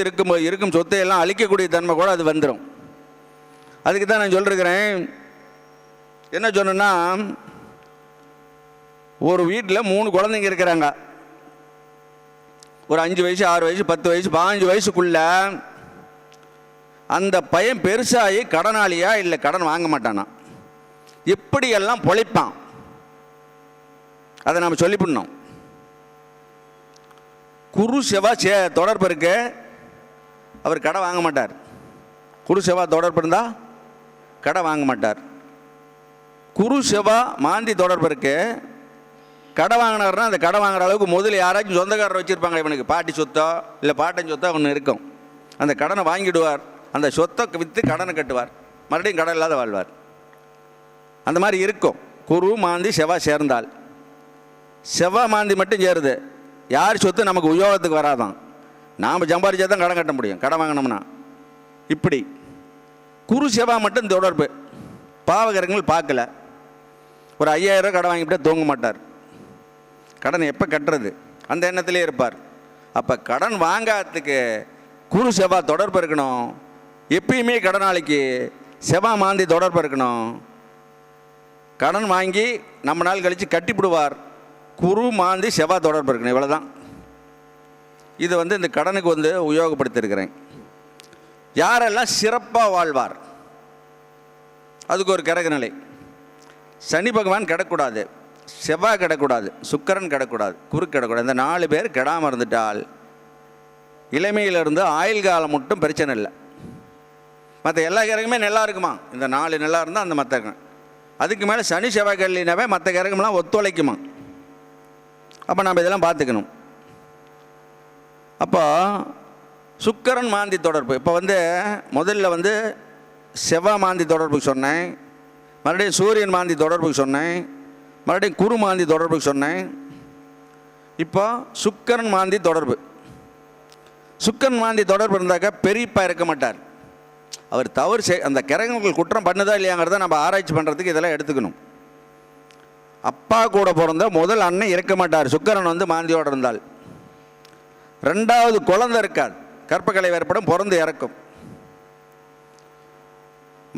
இருக்கும் சொத்தை எல்லாம் அழிக்கக்கூடிய தன்மை கூட அது வந்துடும். அதுக்கு தான் நான் சொல்லிருக்கிறேன். என்ன சொன்னேன்னா, ஒரு வீட்டில் 3 குழந்தைங்க இருக்கிறாங்க. ஒரு 5 வயசு 6 வயசு 10 வயசு 15 வயசுக்குள்ள அந்த பையன் பெருசாகி கடனாளியா இல்லை கடன் வாங்க மாட்டானா, எப்படியெல்லாம் பொழைப்பான் அதை நாம் சொல்லிவிடணும். குரு செவ்வாய் தொடர்பு இருக்கு, அவர் கடை வாங்க மாட்டார். குரு செவ்வாய் தொடர்பு இருந்தால் கடை வாங்க மாட்டார். குரு செவ்வாய் மாந்தி தொடர்பு இருக்கு, கடை வாங்கினார்னா அந்த கடை வாங்குற அளவுக்கு முதல்ல யாராச்சும் சொந்தக்காரர் வச்சுருப்பாங்க. இவனுக்கு பாட்டி சொத்தோ இல்லை பாட்டன் சொத்தோ ஒன்று இருக்கும். அந்த கடனை வாங்கிடுவார், அந்த சொத்தை விற்று கடனை கட்டுவார், மறுபடியும் கடன் இல்லாத வாழ்வார். அந்த மாதிரி இருக்கும். குரு மாந்தி செவ்வாய் சேர்ந்தால். செவ்வாய் மாந்தி மட்டும் சேருது, யார் சொத்து நமக்கு உபயோகத்துக்கு வராதான். நாம் சம்பாதிச்சா தான் கடன் கட்ட முடியும், கடன் வாங்கினோம்னா. இப்படி குரு செவ்வாய் மட்டும் தொடர்பு. பாவகரங்கள் பார்க்கல. ஒரு 5000 ரூபா கடன் வாங்கிவிட்டு தூங்க மாட்டார். கடன் எப்போ கட்டுறது அந்த எண்ணத்திலே இருப்பார். அப்போ கடன் வாங்காததுக்கு குரு செவ்வாய் தொடர்பு இருக்கணும். எப்பயுமே கடனாளிக்கு செவ்வாய் மாந்தி தொடர்பு இருக்கணும். கடன் வாங்கி நம்ம நாள் கழித்து கட்டிவிடுவார். குரு மாந்தி செவ்வாய் தொடர்பு இருக்கணும். இவ்வளோதான். இது இந்த கடனுக்கு உபயோகப்படுத்தியிருக்கிறேன். யாரெல்லாம் சிறப்பாக வாழ்வார் அதுக்கு ஒரு கிரக நிலை. சனி பகவான் கிடக்கூடாது, செவ்வாய் கிடக்கூடாது, சுக்கிரன் கிடக்கூடாது, குரு கிடக்கூடாது. இந்த 4 பேர் கெடாமல் இருந்துட்டால் இளமையிலிருந்து ஆயுள் காலம் மட்டும் பிரச்சனை இல்லை. மற்ற எல்லா கிரகமே நல்லா இருக்குமா. இந்த 4 நல்லா இருந்தால் அந்த மற்ற அதுக்கு மேலே சனி செவ்வாய் கல்லினாவே மற்ற கிரகம்லாம் ஒத்துழைக்குமா. அப்போ நம்ம இதெல்லாம் பார்த்துக்கணும். அப்போ சுக்கிரன் மாந்தி தொடர்பு. இப்போ முதல்ல செவ்வாய் மாந்தி தொடர்புக்கு சொன்னேன், மறுபடியும் சூரியன் மாந்தி தொடர்புக்கு சொன்னேன், மறுபடியும் குரு மாந்தி தொடர்புக்கு சொன்னேன். இப்போ சுக்கிரன் மாந்தி தொடர்பு. சுக்கிரன் மாந்தி தொடர்பு இருந்தாக்க பெரியப்பா இருக்க மாட்டார். அவர் தவறு அந்த கிரகங்கள் குற்றம் பண்ணுதா இல்லையாங்கிறத நம்ம ஆராய்ச்சி பண்ணுறதுக்கு இதெல்லாம் எடுத்துக்கணும். அப்பா கூட பிறந்த முதல் அண்ணன் இருக்க மாட்டார் சுக்கிரன் மாந்தியோடு இருந்தால். 2வது குழந்தை இருக்காது, கற்பக்கலை ஏற்படும், பிறந்து இறக்கும்.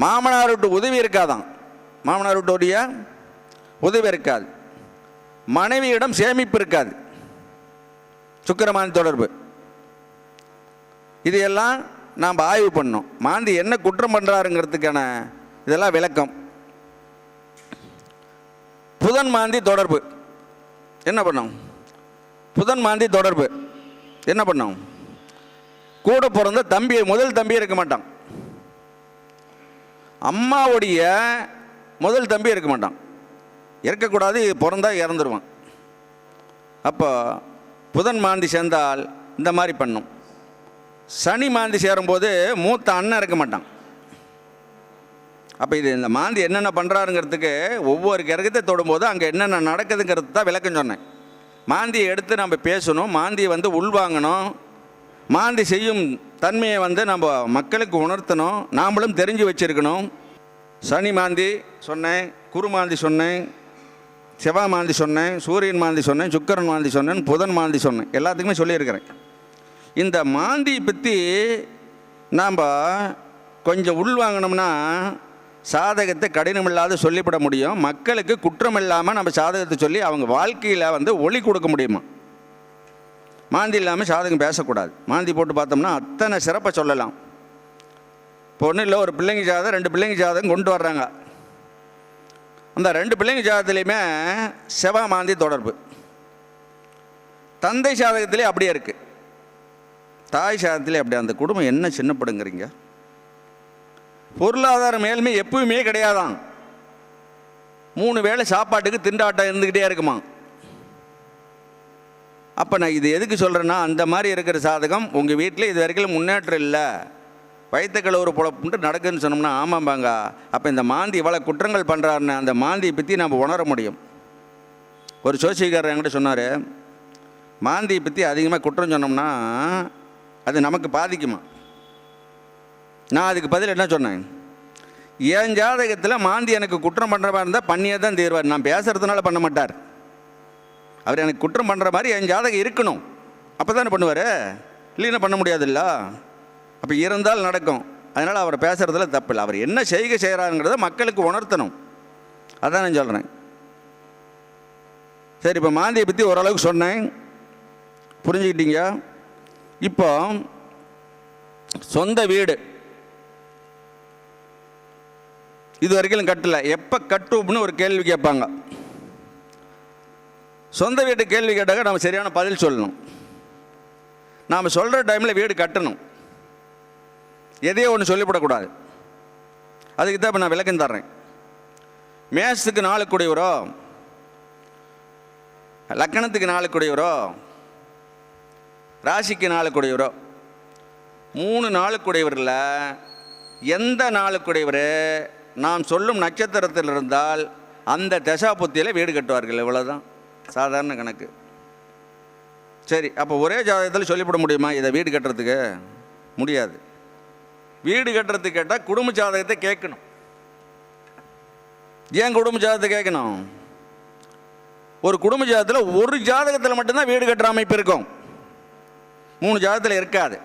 மாமனார் விட்டு உதவி இருக்காதான், மாமனார் விட்டுடைய உதவி இருக்காது. மனைவியிடம் சேமிப்பு இருக்காது. சுக்கிரமாந்தி தொடர்பு. இதையெல்லாம் நாம் ஆய்வு பண்ணோம். மாந்தி என்ன குற்றம் பண்ணுறாருங்கிறதுக்கான இதெல்லாம் விளக்கம். புதன் மாந்தி தொடர்பு என்ன பண்ணோம்? புதன் மாந்தி தொடர்பு என்ன பண்ணோம்? கூட பிறந்த தம்பி, முதல் தம்பி இருக்க மாட்டான். அம்மாவுடைய முதல் தம்பி இருக்க மாட்டான். இருக்கக்கூடாது, பிறந்தா இறந்துருவான். அப்போ புதன் மாந்தி சேர்ந்தால் இந்த மாதிரி பண்ணும். சனி மாந்தி சேரும்போது மூத்த அண்ணன் இருக்க மாட்டான். அப்போ இது இந்த மாந்தி என்னென்ன பண்ணுறாருங்கிறதுக்கு ஒவ்வொரு கிரகத்தை தொடும்போது அங்கே என்னென்ன நடக்குதுங்கிறது தான் விளக்கம் சொன்னேன். மாந்தியை எடுத்து நம்ம பேசணும், மாந்தியை உள்வாங்கணும், மாந்தி செய்யும் தன்மையை நம்ம மக்களுக்கு உணர்த்தணும், நாமளும் தெரிஞ்சு வச்சுருக்கணும். சனி மாந்தி சொன்னேன், குரு மாந்தி சொன்னேன், செவ்வாய் மாந்தி சொன்னேன், சூரியன் மாந்தி சொன்னேன், சுக்கிரன் மாந்தி சொன்னேன், புதன் மாந்தி சொன்னேன், எல்லாத்துக்குமே சொல்லியிருக்கிறேன். இந்த மாந்தியை பற்றி நாம் கொஞ்சம் உள்வாங்கினோம்னா சாதகத்தை கடினமில்லாத சொல்லிவிட முடியும். மக்களுக்கு குற்றம் இல்லாமல் நம்ம சாதகத்தை சொல்லி அவங்க வாழ்க்கையில் ஒளி கொடுக்க முடியுமா. மாந்தி இல்லாமல் சாதகம் பேசக்கூடாது. மாந்தி போட்டு பார்த்தோம்னா அத்தனை சிறப்பை சொல்லலாம். இப்போ ஒன்றும் இல்லை, ஒரு பிள்ளைங்க ஜாதகம் 2 பிள்ளைங்க ஜாதகம் கொண்டு வர்றாங்க. அந்த 2 பிள்ளைங்க ஜாதகத்துலேயுமே செவ்வாய் மாந்தி தொடர்பு. தந்தை சாதகத்திலே அப்படியே இருக்குது, தாய் சாதகத்திலே அப்படியே. அந்த குடும்பம் என்ன சின்னப்படுங்கிறீங்க? பொருளாதார மேல்மை எப்பவுமே கிடையாதான். 3 வேளை சாப்பாட்டுக்கு திண்டாட்டம் இருந்துக்கிட்டே இருக்குமா. அப்போ நான் இது எதுக்கு சொல்கிறேன்னா, அந்த மாதிரி இருக்கிற சாதகம் உங்கள் வீட்டில் இது வரைக்கும் முன்னேற்றம் இல்லை, வயிற்றுக்கள பொழப்புன்ட்டு நடக்குதுன்னு சொன்னோம்னா ஆமாம்பாங்க. அப்போ இந்த மாந்தி இவ்வளோ குற்றங்கள் பண்ணுறாருன்னு அந்த மாந்தியை பற்றி நம்ம உணர முடியும். ஒரு சோசியக்காரர் என்கிட்ட சொன்னார், மாந்தியை பற்றி அதிகமாக குற்றம் சொன்னோம்னா அது நமக்கு பாதிக்குமா. நான் அதுக்கு பதில் என்ன சொன்னேன், என் ஜாதகத்தில் மாந்தி எனக்கு குற்றம் பண்ணுற மாதிரி இருந்தால் பண்ணியே தான் தீர்வார். நான் பேசுகிறதுனால பண்ண மாட்டார். அவர் எனக்கு குற்றம் பண்ணுற மாதிரி என் ஜாதகம் இருக்கணும், அப்போ தானே பண்ணுவார், இல்லைன்னா பண்ண முடியாதுல்ல. அப்போ இருந்தால் நடக்கும். அதனால் அவர் பேசுகிறதுல தப்பு இல்லை. அவர் என்ன செய்கை செய்கிறாருங்கிறத மக்களுக்கு உணர்த்தணும். அதான் நான் சொல்கிறேன். சரி, இப்போ மாந்தியை பற்றி ஓரளவுக்கு சொன்னேன், புரிஞ்சுக்கிட்டீங்க. இப்போ சொந்த வீடு இது வரைக்கும் கட்டலை, எப்போ கட்டும்னு ஒரு கேள்வி கேட்பாங்க. சொந்த வீட்டு கேள்வி கேட்டாக்க நம்ம சரியான பதில் சொல்லணும். நாம் சொல்கிற டைமில் வீடு கட்டணும், எதையோ ஒன்று சொல்லிவிடக்கூடாது. அதுக்கு தான் இப்போ நான் விளக்கம் தர்றேன். மேஷத்துக்கு 4 கூடியவரோ, லக்கணத்துக்கு 4 கூடியவரோ, ராசிக்கு 4 கூடியவரோ, 3 4 கூடியவரில் எந்த 4 கூடியவர் நாம் சொல்லும் நட்சத்திரத்தில் இருந்தால் அந்த தசா புத்தியில் வீடு கட்டுவார்கள். இவ்வளோதான் சாதாரண கணக்கு. சரி, அப்போ ஒரே ஜாதகத்தில் சொல்லிவிட முடியுமா இதை வீடு கட்டுறதுக்கு? முடியாது. வீடு கட்டுறதுக்கு கேட்டால் குடும்ப ஜாதகத்தை கேட்கணும். ஏன் குடும்ப ஜாதகத்தை கேட்கணும்? ஒரு குடும்ப ஜாதகத்தில் ஒரு ஜாதகத்தில் மட்டும்தான் வீடு கட்டுற அமைப்பு இருக்கும், 3 ஜாதகத்தில் இருக்காது.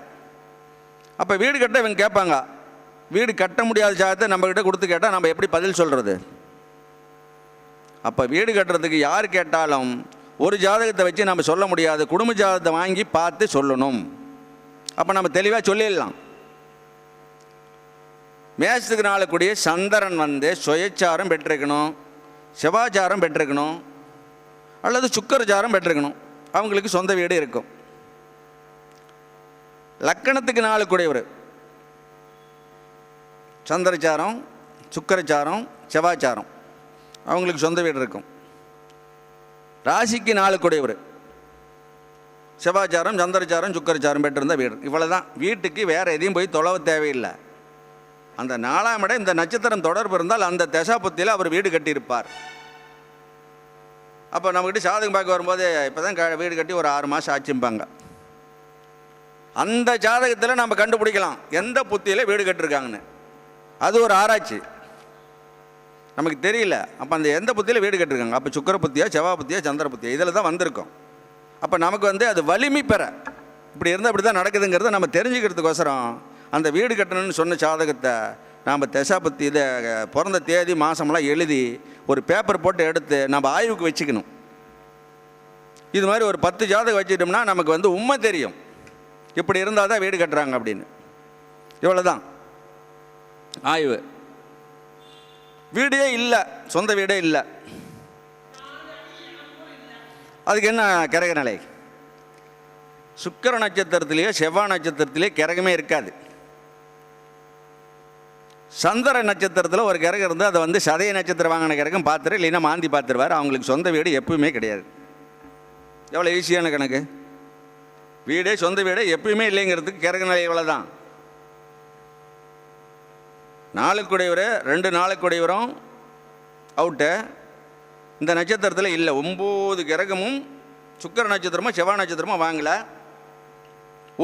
அப்போ வீடு கட்ட இவங்க கேட்பாங்க. வீடு கட்ட முடியாத ஜாதகத்தை நம்மக்கிட்ட கொடுத்து கேட்டால் நம்ம எப்படி பதில் சொல்கிறது? அப்போ வீடு கட்டுறதுக்கு யார் கேட்டாலும் ஒரு ஜாதகத்தை வச்சு நம்ம சொல்ல முடியாது, குடும்ப ஜாதகத்தை வாங்கி பார்த்து சொல்லணும். அப்போ நம்ம தெளிவாக சொல்லிடலாம். மேஷத்துக்கு 4 கூடிய சந்திரன் சுயச்சாரம் பெற்றிருக்கணும், செவ்வாச்சாரம் பெற்றிருக்கணும், அல்லது சுக்கரச்சாரம் பெற்றிருக்கணும், அவங்களுக்கு சொந்த வீடு இருக்கும். லக்கணத்துக்கு 4 கூடியவர் சந்திரச்சாரம், சுக்கரச்சாரம், செவ்வாச்சாரம், அவங்களுக்கு சொந்த வீடு இருக்கும். ராசிக்கு 4 கூடியவர் செவ்வாச்சாரம், சந்திரச்சாரம், சுக்கரச்சாரம் பெற்றிருந்த வீடு. இவ்வளோ தான். வீட்டுக்கு வேறு எதையும் போய் தொலைவ தேவையில்லை. அந்த 4ஆம் இடம் இந்த நட்சத்திரம் தொடர்பு இருந்தால் அந்த தசாபுத்தியில் அவர் வீடு கட்டியிருப்பார். அப்போ நம்மக்கிட்ட ஜாதகம் பார்க்க வரும்போது இப்போ தான் வீடு கட்டி ஒரு 6 மாதம் ஆச்சும்பாங்க. அந்த ஜாதகத்தில் நம்ம கண்டுபிடிக்கலாம் எந்த புத்தியில் வீடு கட்டிருக்காங்கன்னு. அது ஒரு ஆராய்ச்சி, நமக்கு தெரியல. அப்போ அந்த எந்த புத்தியில் வீடு கட்டிருக்காங்க, அப்போ சுக்கர புத்தியா, செவ்வாய் புத்தியா, சந்திர புத்தியா, இதில் தான் வந்திருக்கும். அப்போ நமக்கு அது வலிமை பெற இப்படி இருந்தால் இப்படி தான் நடக்குதுங்கிறத நம்ம தெரிஞ்சுக்கிறதுக்கோசரம் அந்த வீடு கட்டணும்னு சொன்ன ஜாதகத்தை நாம் தசா பற்றி இதை பிறந்த தேதி மாதமெல்லாம் எழுதி ஒரு பேப்பர் போட்டு எடுத்து நம்ம ஆய்வுக்கு வச்சுக்கணும். இது மாதிரி ஒரு 10 ஜாதகம் வச்சுட்டோம்னா நமக்கு உண்மை தெரியும், இப்படி இருந்தால் தான் வீடு கட்டுறாங்க அப்படின்னு. இவ்வளோ தான் ஆய்வு. வீடே இல்லை, சொந்த வீடே இல்லை, அதுக்கு என்ன கிரக நிலை? சுக்கிர நட்சத்திரத்திலேயோ செவ்வாய் நட்சத்திரத்திலேயோ கிரகமே இருக்காது. சந்திர நட்சத்திரத்தில் ஒரு கிரகம் இருந்து அதை சதய நட்சத்திரம் வாங்கின கிரகம் பார்த்துரு, இல்லைன்னா மாந்தி பார்த்துருவார். அவங்களுக்கு சொந்த வீடு எப்பவுமே கிடையாது. எவ்வளோ ஈஸியான கணக்கு. வீடே சொந்த வீடே எப்பயுமே இல்லைங்கிறதுக்கு கிரக நிலை எவ்வளோ தான். 4 2 4 அவுட்டு. இந்த நட்சத்திரத்தில் இல்லை. 9 கிரகமும் சுக்கிர நட்சத்திரமோ செவ்வாய் நட்சத்திரமோ வாங்கலை.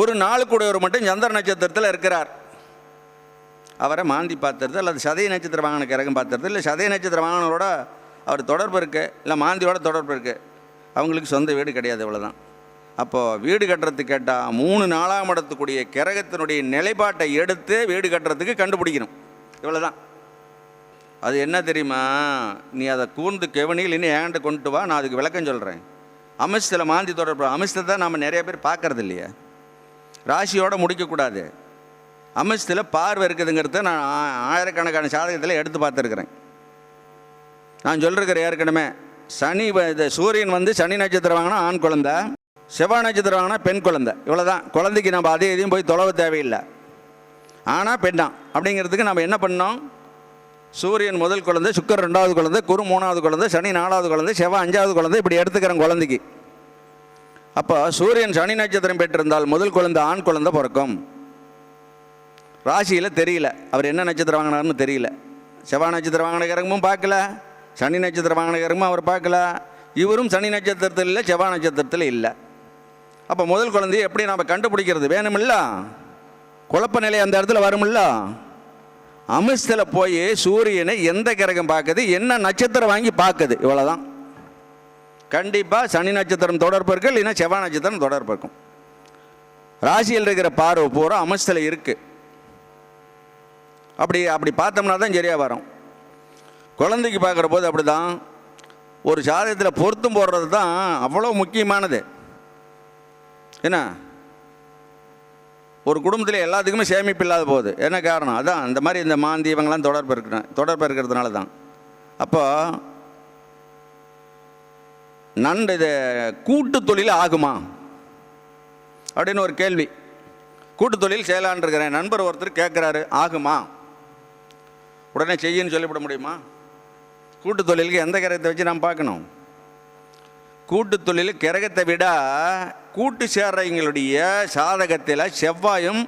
ஒரு 4 மட்டும் சந்திர நட்சத்திரத்தில் இருக்கிறார். அவரை மாந்தி பார்த்துறது அல்லது சதய நட்சத்திரம் வாங்கின கிரகம் பார்த்துறது, இல்லை சதய நட்சத்திரம் வாங்கினோட அவர் தொடர்பு இருக்குது, இல்லை மாந்தியோட தொடர்பு இருக்குது. அவங்களுக்கு சொந்த வீடு கிடையாது. இவ்வளோதான். அப்போது வீடு கட்டுறதுக்கு கேட்டால் 3 4ஆம் இடத்துக்குரிய கிரகத்தினுடைய நிலைப்பாட்டை எடுத்து வீடு கட்டுறதுக்கு கண்டுபிடிக்கணும். இவ்வளோதான். அது என்ன தெரியுமா, நீ அதை கூர்ந்து கெவனியில் இன்னும் ஏன்ட்டு கொண்டு வா, நான் அதுக்கு விளக்கம் சொல்கிறேன். அமிஷத்தில் மாந்தி தொடர்பு. அமிஷத்தை தான் நம்ம நிறைய பேர் பார்க்கறது இல்லையா. ராசியோடு முடிக்கக்கூடாது. அமிஷத்தில் பார்வை இருக்குதுங்கிறத நான் ஆயிரக்கணக்கான சாதகத்தில் எடுத்து பார்த்துருக்குறேன். நான் சொல்லிருக்கிறேன் ஏற்கனவே. சனி இது சூரியன் சனி நட்சத்திரம் வாங்கினா ஆண் குழந்தை, செவ்வாய் நட்சத்திரம் வாங்கினா பெண் குழந்தை. இவ்வளோதான். குழந்தைக்கு நம்ம அதே இதையும் போய் தொலைவு தேவையில்லை. ஆனால் பெண்ணான் அப்படிங்கிறதுக்கு நம்ம என்ன பண்ணோம், சூரியன் முதல் குழந்தை, சுக்கிரன் 2வது குழந்தை, குரு 3வது குழந்தை, சனி 4வது குழந்தை, செவ்வாய் 5வது குழந்தை, இப்படி எடுத்துக்கிறேன் குழந்தைக்கு. அப்போ சூரியன் சனி நட்சத்திரம் பெற்றிருந்தால் முதல் குழந்தை ஆண் குழந்தை பிறக்கும். ராசியில் தெரியல அவர் என்ன நட்சத்திரம் வாங்கினார்னு தெரியல. செவ்வாய் நட்சத்திரம் வாங்கின கிரகமும் பார்க்கல, சனி நட்சத்திரம் வாங்கின கிரகமும் அவர் பார்க்கல. இவரும் சனி நட்சத்திரத்தில் இல்லை, செவ்வாய் நட்சத்திரத்தில் இல்லை. அப்போ முதல் குழந்தையை எப்படி நாம் கண்டுபிடிக்கிறது வேணுமில்ல? குழப்ப நிலை அந்த இடத்துல வருமில்ல. அமிஷத்தில் போய் சூரியனை எந்த கிரகம் பார்க்குது, என்ன நட்சத்திரம் வாங்கி பார்க்குது. இவ்வளோதான். கண்டிப்பாக சனி நட்சத்திரம் தொடர்பு இருக்குது, இல்லைன்னா செவ்வாய் நட்சத்திரம் தொடர்பு இருக்கும். ராசியில் இருக்கிற பார்வை பூரா அமிஷத்தில் இருக்குது. அப்படி பார்த்தோம்னா தான் சரியாக வரும். குழந்தைக்கு பார்க்குற போது அப்படி தான். ஒரு சாதகத்தில் பொருத்தம் போடுறது தான் அவ்வளோ முக்கியமானது. என்ன, ஒரு குடும்பத்தில் எல்லாத்துக்குமே சேமிப்பு இல்லாத போகுது. என்ன காரணம்? அதான் இந்த மாதிரி இந்த மாந்தி இவங்கெல்லாம் தொடர்பு இருக்கிறதுனால தான். அப்போ இது கூட்டு தொழில் ஆகுமா அப்படின்னு ஒரு கேள்வி. கூட்டு தொழில் செய்யலான் இருக்கிறேன். நண்பர் ஒருத்தர் கேட்குறாரு, ஆகுமா? உடனே செய்யன்னு சொல்லிவிட முடியுமா? கூட்டு தொழிலுக்கு எந்த கிரகத்தை வச்சு நாம் பார்க்கணும்? கூட்டு தொழில் கிரகத்தை விட கூட்டு சேர்றவங்களுடைய சாதகத்தில் செவ்வாயும்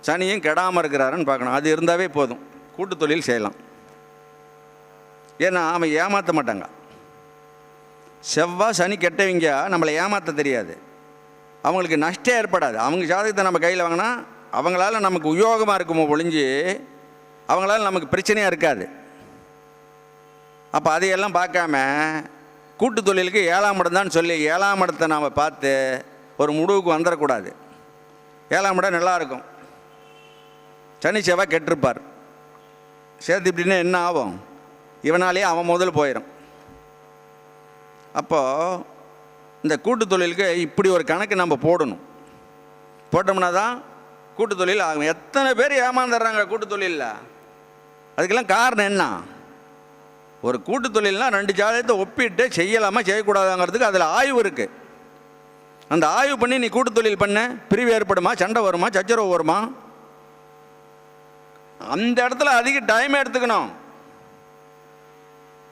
சனியும் கெடாமல் இருக்கிறாருன்னு பார்க்கணும். அது இருந்தாவே போதும், கூட்டு தொழில் செய்யலாம். ஏன்னா அவன் ஏமாற்ற மாட்டாங்க. செவ்வாய் சனி கெட்டவங்க நம்மளை ஏமாற்ற தெரியாது, அவங்களுக்கு நஷ்டம் ஏற்படாது. அவங்க சாதகத்தை நம்ம கையில் வாங்கினா அவங்களால நமக்கு உபயோகமாக இருக்குமோ ஒழிஞ்சு அவங்களால நமக்கு பிரச்சனையாக இருக்காது. அப்போ அதையெல்லாம் பார்க்காம கூட்டு தொழிலுக்கு 7ஆம் இடம் தான் சொல்லி 7ஆம் இடத்தை நாம் பார்த்து ஒரு முடிவுக்கு வந்துடக்கூடாது. 7ஆம் இடம் நல்லாயிருக்கும், சனி செவ்வாய் கெட்டிருப்பார். சேர்த்து இப்படின்னா என்ன ஆகும்? இவனாலேயே அவன் முதல் போயிடும். அப்போது இந்த கூட்டு தொழிலுக்கு இப்படி ஒரு கணக்கு நம்ம போடணும். போட்டோம்னா தான் கூட்டு தொழில் ஆகும். எத்தனை பேர் ஏமாந்துடுறாங்க கூட்டு தொழிலில். அதுக்கெல்லாம் காரணம் என்ன? ஒரு கூட்டு தொழில்னால் 2 ஜாதகத்தை ஒப்பிட்டு செய்யலாமா செய்யக்கூடாதுங்கிறதுக்கு அதில் ஆய்வு இருக்குது. அந்த ஆய்வு பண்ணி நீ கூட்டு தொழில் பண்ண பிரிவு ஏற்படுமா, சண்டை வருமா, சச்சரவு வருமா, அந்த இடத்துல அதிக டைம் எடுத்துக்கணும்.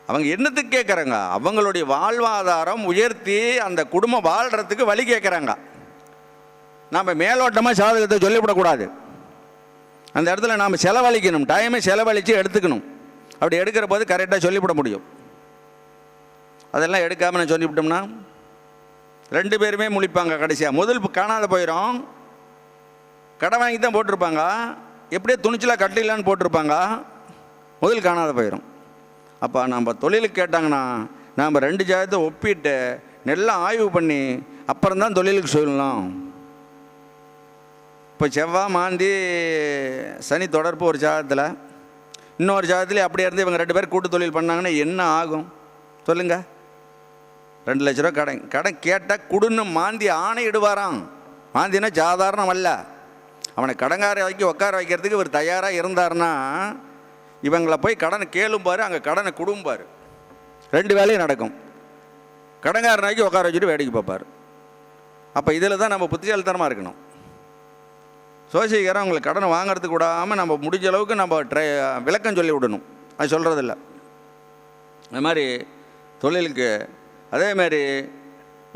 அவங்க என்னத்துக்கு கேட்குறாங்க? அவங்களுடைய வாழ்வாதாரம் உயர்த்தி அந்த குடும்பம் வாழ்கிறதுக்கு வழி கேட்குறாங்க. நாம் மேலோட்டமாக சாதகத்தை சொல்லிவிடக்கூடாது. அந்த இடத்துல நாம் செலவழிக்கணும், டைமை செலவழித்து எடுத்துக்கணும். அப்படி எடுக்கிற போது கரெக்டாக சொல்லிவிட முடியும். அதெல்லாம் எடுக்காமல் நான் சொல்லிவிட்டோம்னா 2 பேருமே முழிப்பாங்க. கடைசியாக முதல் காணாத போயிடும். கடன் வாங்கி தான் போட்டிருப்பாங்க, எப்படியே துணிச்சலாக கட்டிடலான்னு போட்டிருப்பாங்க, முதல் காணாத போயிடும். அப்போ நம்ம தொழிலுக்கு கேட்டாங்கன்னா நாம் 2 ஜாதகத்தை ஒப்பிட்டு நல்லா ஆய்வு பண்ணி அப்புறம்தான் தொழிலுக்கு சொல்லலாம். இப்போ செவ்வாய் மாந்தி சனி தொடர்பு ஒரு ஜாதகத்தில், இன்னொரு ஜாதகத்துலேயே அப்படியே இருந்து இவங்க 2 பேர் கூட்டு தொழில் பண்ணாங்கன்னா என்ன ஆகும் சொல்லுங்கள்? 2 லட்ச ரூபா கடன் கேட்டால் கொடுன்னு மாந்தி ஆணையிடுவாராம். மாந்தினா சாதாரணம் அல்ல. அவனை கடங்கார உட்கார வைக்கிறதுக்கு இவர் தயாராக இருந்தார்னா இவங்களை போய் கடனை கேளும்பார், அங்கே கடனை கொடும்பார். 2 வேலையும் நடக்கும். கடங்காரனாக்கி உட்கார வச்சுட்டு வேடிக்கை பார்ப்பார். அப்போ இதில் தான் நம்ம புத்திசாலித்தனமாக இருக்கணும். சோசியக்காரன் அவங்களுக்கு கடனை வாங்கிறதுக்கு விடாமல் நம்ம முடிஞ்ச அளவுக்கு நம்ம விளக்கம் சொல்லி விடணும். அது சொல்கிறதில்ல. அது மாதிரி தொழிலுக்கு அதேமாரி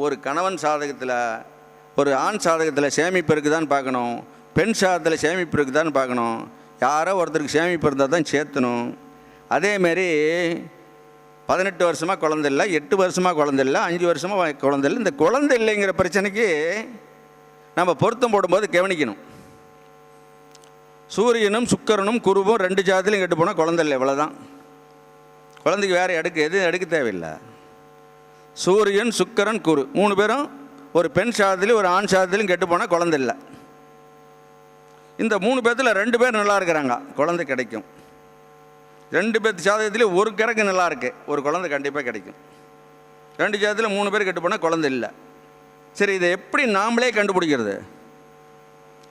ஒரு கணவன் சாதகத்தில், ஒரு ஆண் சாதகத்தில் சேமிப்பு இருக்குதான்னு பார்க்கணும், பெண் சாதகத்தில் சேமிப்பு இருக்குதான்னு பார்க்கணும். யாரோ ஒருத்தருக்கு சேமிப்பு இருந்தால் தான் சேர்த்தணும். அதேமாரி 18 வருஷமாக குழந்தை இல்லை, 8 வருஷமாக குழந்தை இல்லை, 5 வருஷமாக குழந்தை இல்லை. இந்த குழந்தை இல்லைங்கிற பிரச்சனைக்கு நம்ம பொருத்தம் போடும்போது கவனிக்கணும். சூரியனும் சுக்கிரனும் குருவும் 2 ஜாதத்திலையும் கெட்டு போனால் குழந்தை இல்லை, இவ்வளோதான். குழந்தைக்கு வேறு எதுவும் எடுக்க தேவையில்லை. சூரியன் சுக்கிரன் குரு 3 பேரும் ஒரு பெண் சாதத்திலையும் ஒரு ஆண் சாதத்திலையும் கெட்டு போனால் குழந்தை இல்லை. இந்த 3 பேர்த்தில் 2 பேர் நல்லா இருக்கிறாங்க, குழந்தை கிடைக்கும். 2 பேர் ஜாதகத்துலேயும் ஒரு கிழக்கு நல்லா இருக்குது, ஒரு குழந்தை கண்டிப்பாக கிடைக்கும். 2 ஜாதகத்தில் 3 பேர் கெட்டு போனால் குழந்தை இல்லை. சரி, இதை எப்படி நாமளே கண்டுபிடிக்கிறது?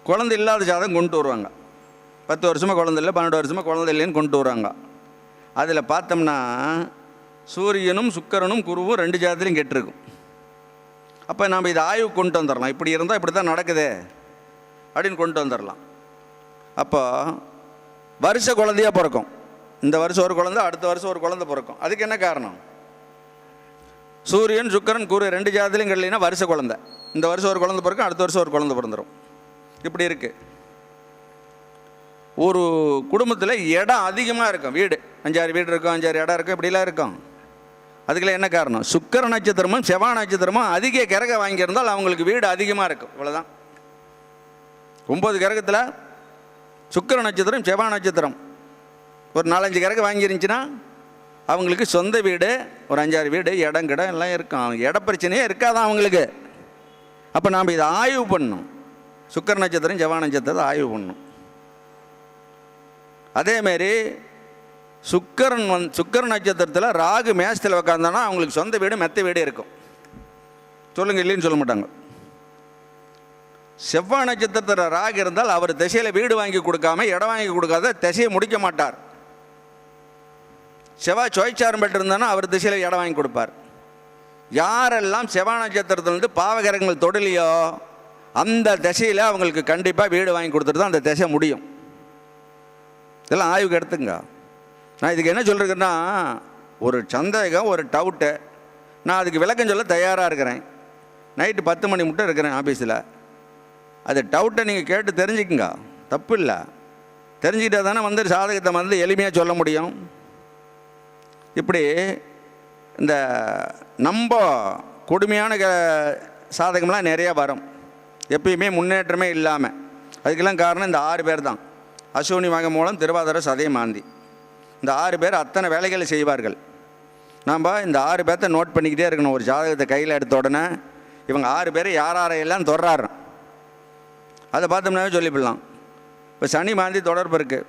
குழந்தை இல்லாத ஜாதகம் கொண்டு வருவாங்க. 10 வருஷமாக குழந்தை இல்லை, 12 வருஷமாக குழந்தை இல்லைன்னு கொண்டு வருவாங்க. அதில் பார்த்தோம்னா சூரியனும் சுக்கிரனும் குருவும் 2 ஜாதகத்துலையும் கெட்டிருக்கும். அப்போ நாம் இதை ஆய்வு கொண்டு வந்துடலாம். இப்படி இருந்தால் இப்படி தான் நடக்குது அப்படின்னு கொண்டு வந்துடலாம். அப்போ வருஷ குழந்தையாக பிறக்கும். இந்த வருஷம் ஒரு குழந்தை, அடுத்த வருஷம் ஒரு குழந்தை பிறக்கும். அதுக்கு என்ன காரணம்? சூரியன் சுக்கிரன் குரு 2 ஜாதகத்துலையும் கெடலைன்னா வருஷ குழந்தை. இந்த வருஷம் ஒரு குழந்தை பிறக்கும், அடுத்த வருஷம் ஒரு குழந்தை பிறந்துடும். இப்படி இருக்குது. ஒரு குடும்பத்தில் இடம் அதிகமாக இருக்கும், வீடு 5-6 வீடு இருக்கும், 5-6 இடம் இருக்கும், இப்படிலாம் இருக்கும். அதுக்கெல்லாம் என்ன காரணம்? சுக்கிர நட்சத்திரமும் செவ்வாய் நட்சத்திரமும் அதிக கிரகம் வாங்கியிருந்தால் அவங்களுக்கு வீடு அதிகமாக இருக்கும். இவ்வளோதான். 9 கிரகத்தில் சுக்கிர நட்சத்திரம் செவ்வாய் நட்சத்திரம் ஒரு 4-5 கிரகம் வாங்கிருந்துச்சுன்னா அவங்களுக்கு சொந்த வீடு ஒரு 5-6 வீடு, இடம் கிடம் எல்லாம் இருக்கும். இட பிரச்சனையே இருக்காதான் அவங்களுக்கு. அப்போ நாம் இதை ஆய்வு பண்ணணும். சுக்கிர நட்சத்திரம் செவ்வாய் நட்சத்திரத்தை ஆய்வு பண்ணணும். அதேமாரி சுக்கிர நட்சத்திரத்தில் ராகு மேஷத்தில் உட்காந்தானா அவங்களுக்கு சொந்த வீடு மெத்த வீடு இருக்கும். சொல்லுங்கள், இல்லைன்னு சொல்ல மாட்டாங்க. செவ்வாய் நட்சத்திரத்தில் ராகு இருந்தால் அவர் திசையில் வீடு வாங்கி கொடுக்காம இடம் வாங்கி கொடுக்காத திசையை முடிக்க மாட்டார். செவ்வாய் சுயச்சாரம் பெற்றிருந்தானா அவர் திசையில் இடம் வாங்கி கொடுப்பார். யாரெல்லாம் செவ்வாய் நட்சத்திரத்திலிருந்து பாவகிரகங்கள் தொடலையோ அந்த திசையில் அவங்களுக்கு கண்டிப்பாக வீடு வாங்கி கொடுத்துட்டு தான் அந்த திசை முடியும். இதெல்லாம் ஆய்வுக்கு எடுத்துங்க. நான் இதுக்கு என்ன சொல்கிறேன்னா, ஒரு சந்தேகம், ஒரு டவுட்டு, நான் அதுக்கு விளக்கம் சொல்ல தயாராக இருக்கிறேன். நைட்டு 10 மணி மட்டும் இருக்கிறேன் ஆஃபீஸில். அது டவுட்டை நீங்கள் கேட்டு தெரிஞ்சுக்குங்க, தப்பு இல்லை. தெரிஞ்சுக்கிட்டே தானே வந்து சாதகத்தை வந்து எளிமையாக சொல்ல முடியும். இப்படி இந்த நம்ம கொடுமையான சாதகம்லாம் நிறையா வரும், எப்பயுமே முன்னேற்றமே இல்லாமல். அதுக்கெல்லாம் காரணம் இந்த 6 பேர் தான். அஸ்வினி மக மூலம் திருவாதிரை சதய மாந்தி. இந்த 6 பேர் அத்தனை வேலைகளை செய்வார்கள். நாம் இந்த 6 பேர்த்த நோட் பண்ணிக்கிட்டே இருக்கணும். ஒரு ஜாதகத்தை கையில் எடுத்த உடனே இவங்க 6 பேர் யாரெல்லாம் தொடர்றாரு அதை பார்த்தோம்னாவே சொல்லிவிடலாம். இப்போ சனி மாந்தி தொடர்பு இருக்குது.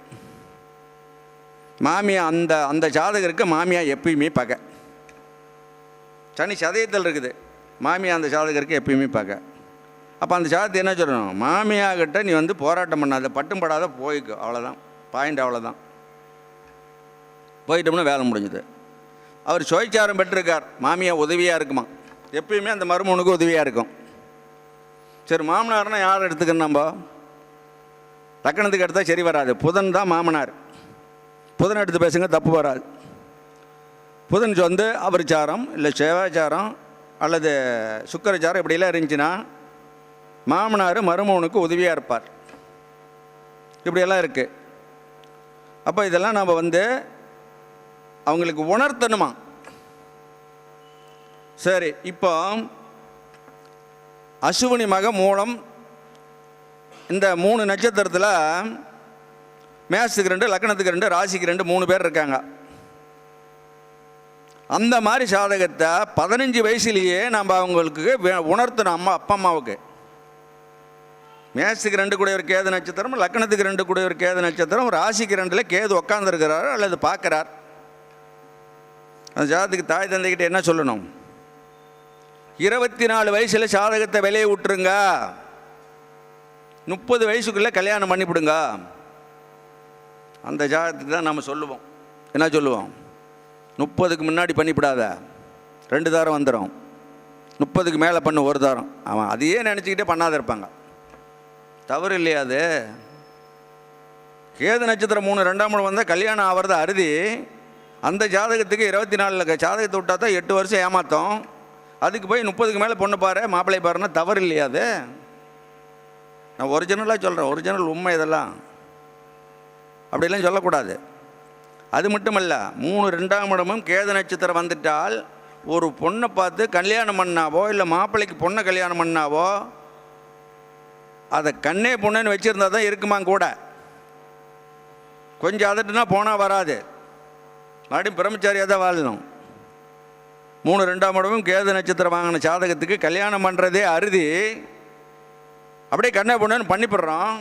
மாமியா அந்த ஜாதகருக்கு மாமியா எப்பயுமே பகை. சனி சதயத்தில் இருக்குது, மாமியா அந்த ஜாதகருக்கு எப்பயுமே பகை. அப்போ அந்த ஜாதகத்தை என்ன சொல்லணும்? மாமியாகிட்ட நீ வந்து போராட்டம் பண்ணாத, பட்டும் படாத போய்க்கு, அவ்வளோதான் பாயிண்ட். அவ்வளோதான். போயிட்டோம்னா வேலை முடிஞ்சுது. அவர் சுயச்சாரம் பெற்றிருக்கார், மாமியா உதவியாக இருக்குமா, எப்பயுமே அந்த மருமகனுக்கு உதவியாக இருக்கும். சரி, மாமனார்னா யார் எடுத்துக்கணும்? நம்ம லக்கணத்துக்கு எடுத்தால் சரி வராது. புதன் தான் மாமனார். புதன் எடுத்து பேசுங்க, தப்பு வராது. புதன் வந்து அவர் சாரம் இல்லை செவ்வாய்ச்சாரம் அல்லது சுக்கரச்சாரம் இப்படிலாம் இருந்துச்சுன்னா மாமனார் மருமகனுக்கு உதவியாக இருப்பார். இப்படியெல்லாம் இருக்குது. அப்போ இதெல்லாம் நாம் வந்து அவங்களுக்கு உணர்த்தணுமா? சரி, இப்போ அஸ்வினி மக மூலம் இந்த 3 நட்சத்திரத்தில் மேஷத்துக்கு 2, லக்னத்துக்கு 2, ராசிக்கு 2, 3 பேர் இருக்காங்க. அந்த மாதிரி சாதகத்தை 15 வயசுலேயே நம்ம அவங்களுக்கு உணர்த்தணும். அப்பா அம்மாவுக்கு மேஷத்துக்கு 2 கூட ஒரு கேது நட்சத்திரம், லக்னத்துக்கு 2 கூட ஒரு கேது நட்சத்திரம், ராசிக்கு 2 கேது உட்காந்துருக்கிறாரு அல்லது பார்க்குறார். அந்த ஜாதகத்துக்கு தாய் தந்தைக்கிட்ட என்ன சொல்லணும்? 24 வயசில் சாதகத்தை வெளியே விட்டுருங்க, 30 வயசுக்குள்ளே கல்யாணம் பண்ணிவிடுங்க. அந்த ஜாதகத்துக்கு தான் நம்ம சொல்லுவோம். என்ன சொல்லுவோம்? 30க்கு முன்னாடி பண்ணிவிடாத, 2 தாரம் வந்துடும். 30க்கு மேலே பண்ணு, 1 தாரம். அவன் அதையே நினச்சிக்கிட்டே பண்ணாத இருப்பாங்க. தவறு இல்லையா அது? கேது நட்சத்திரம் 3 2ஆம் இடம் வந்தால் கல்யாணம் ஆகிறது அறுதி. அந்த ஜாதகத்துக்கு 24 ஜாதகத்தை விட்டால் தான் 8 வருஷம் ஏமாத்தோம். அதுக்கு போய் 30க்கு மேலே பொண்ணு பாரு மாப்பிள்ளை பாருன்னா தவறு இல்லையா? அது நான் ஒரிஜினலாக சொல்கிறேன், ஒரிஜினல் உண்மை இதெல்லாம். அப்படிலாம் சொல்லக்கூடாது. அது மட்டும் இல்லை, 3 இடமும் கேது நட்சத்திரம் வந்துட்டால் ஒரு பொண்ணை பார்த்து கல்யாணம் பண்ணாவோ இல்லை மாப்பிள்ளைக்கு பொண்ணை கல்யாணம் பண்ணாவோ அதை கண்ணே பொண்ணுன்னு வச்சுருந்தா தான் இருக்குமா கூட. கொஞ்சம் அதட்டுனா போனால் வராது, மறுபடியும் பிரம்மச்சாரியாக தான் வாழணும். 3 இடமும் கேது நட்சத்திரம் வாங்கின ஜாதகத்துக்கு கல்யாணம் பண்ணுறதே அறுதி. அப்படியே கண்ணே பொண்ணுன்னு பண்ணிவிடுறோம்.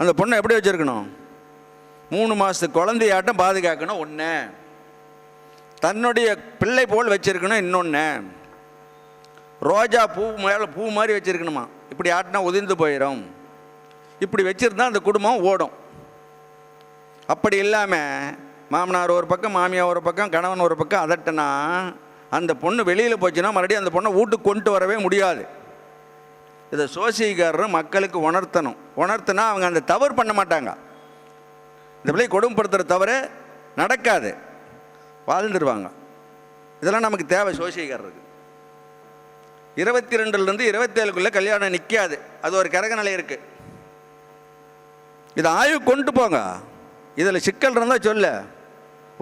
அந்த பொண்ணை எப்படி வச்சுருக்கணும்? 3 மாதத்துக்கு குழந்தையாட்டம் பாதுகாக்கணும் ஒன்று, தன்னுடைய பிள்ளை போல் வச்சுருக்கணும் இன்னொன்று, ரோஜா பூ மேலே பூ மாதிரி வச்சுருக்கணுமா. இப்படி ஆட்டினா உதிர்ந்து போயிடும். இப்படி வச்சுருந்தா அந்த குடும்பம் ஓடும். அப்படி இல்லாமல் மாமனார் ஒரு பக்கம், மாமியார் ஒரு பக்கம், கணவன் ஒரு பக்கம் அதட்டினா அந்த பொண்ணு வெளியில் போச்சுன்னா மறுபடியும் அந்த பொண்ணை வீட்டுக்கு கொண்டு வரவே முடியாது. இதை சோசியக்காரர் மக்களுக்கு உணர்த்தணும். உணர்த்தினா அவங்க அந்த தவறு பண்ண மாட்டாங்க. இந்த பிள்ளை கொடுமைப்படுத்துகிற தவறு நடக்காது, வாழ்ந்துருவாங்க. இதெல்லாம் நமக்கு தேவை சோசியக்காரருக்கு. 22லேருந்து 27க்குள்ளே கல்யாணம் நிற்காது, அது ஒரு கரக நிலை இருக்குது. இதை ஆய்வு கொண்டு போங்க. இதில் சிக்கல் இருந்தால் சொல்ல.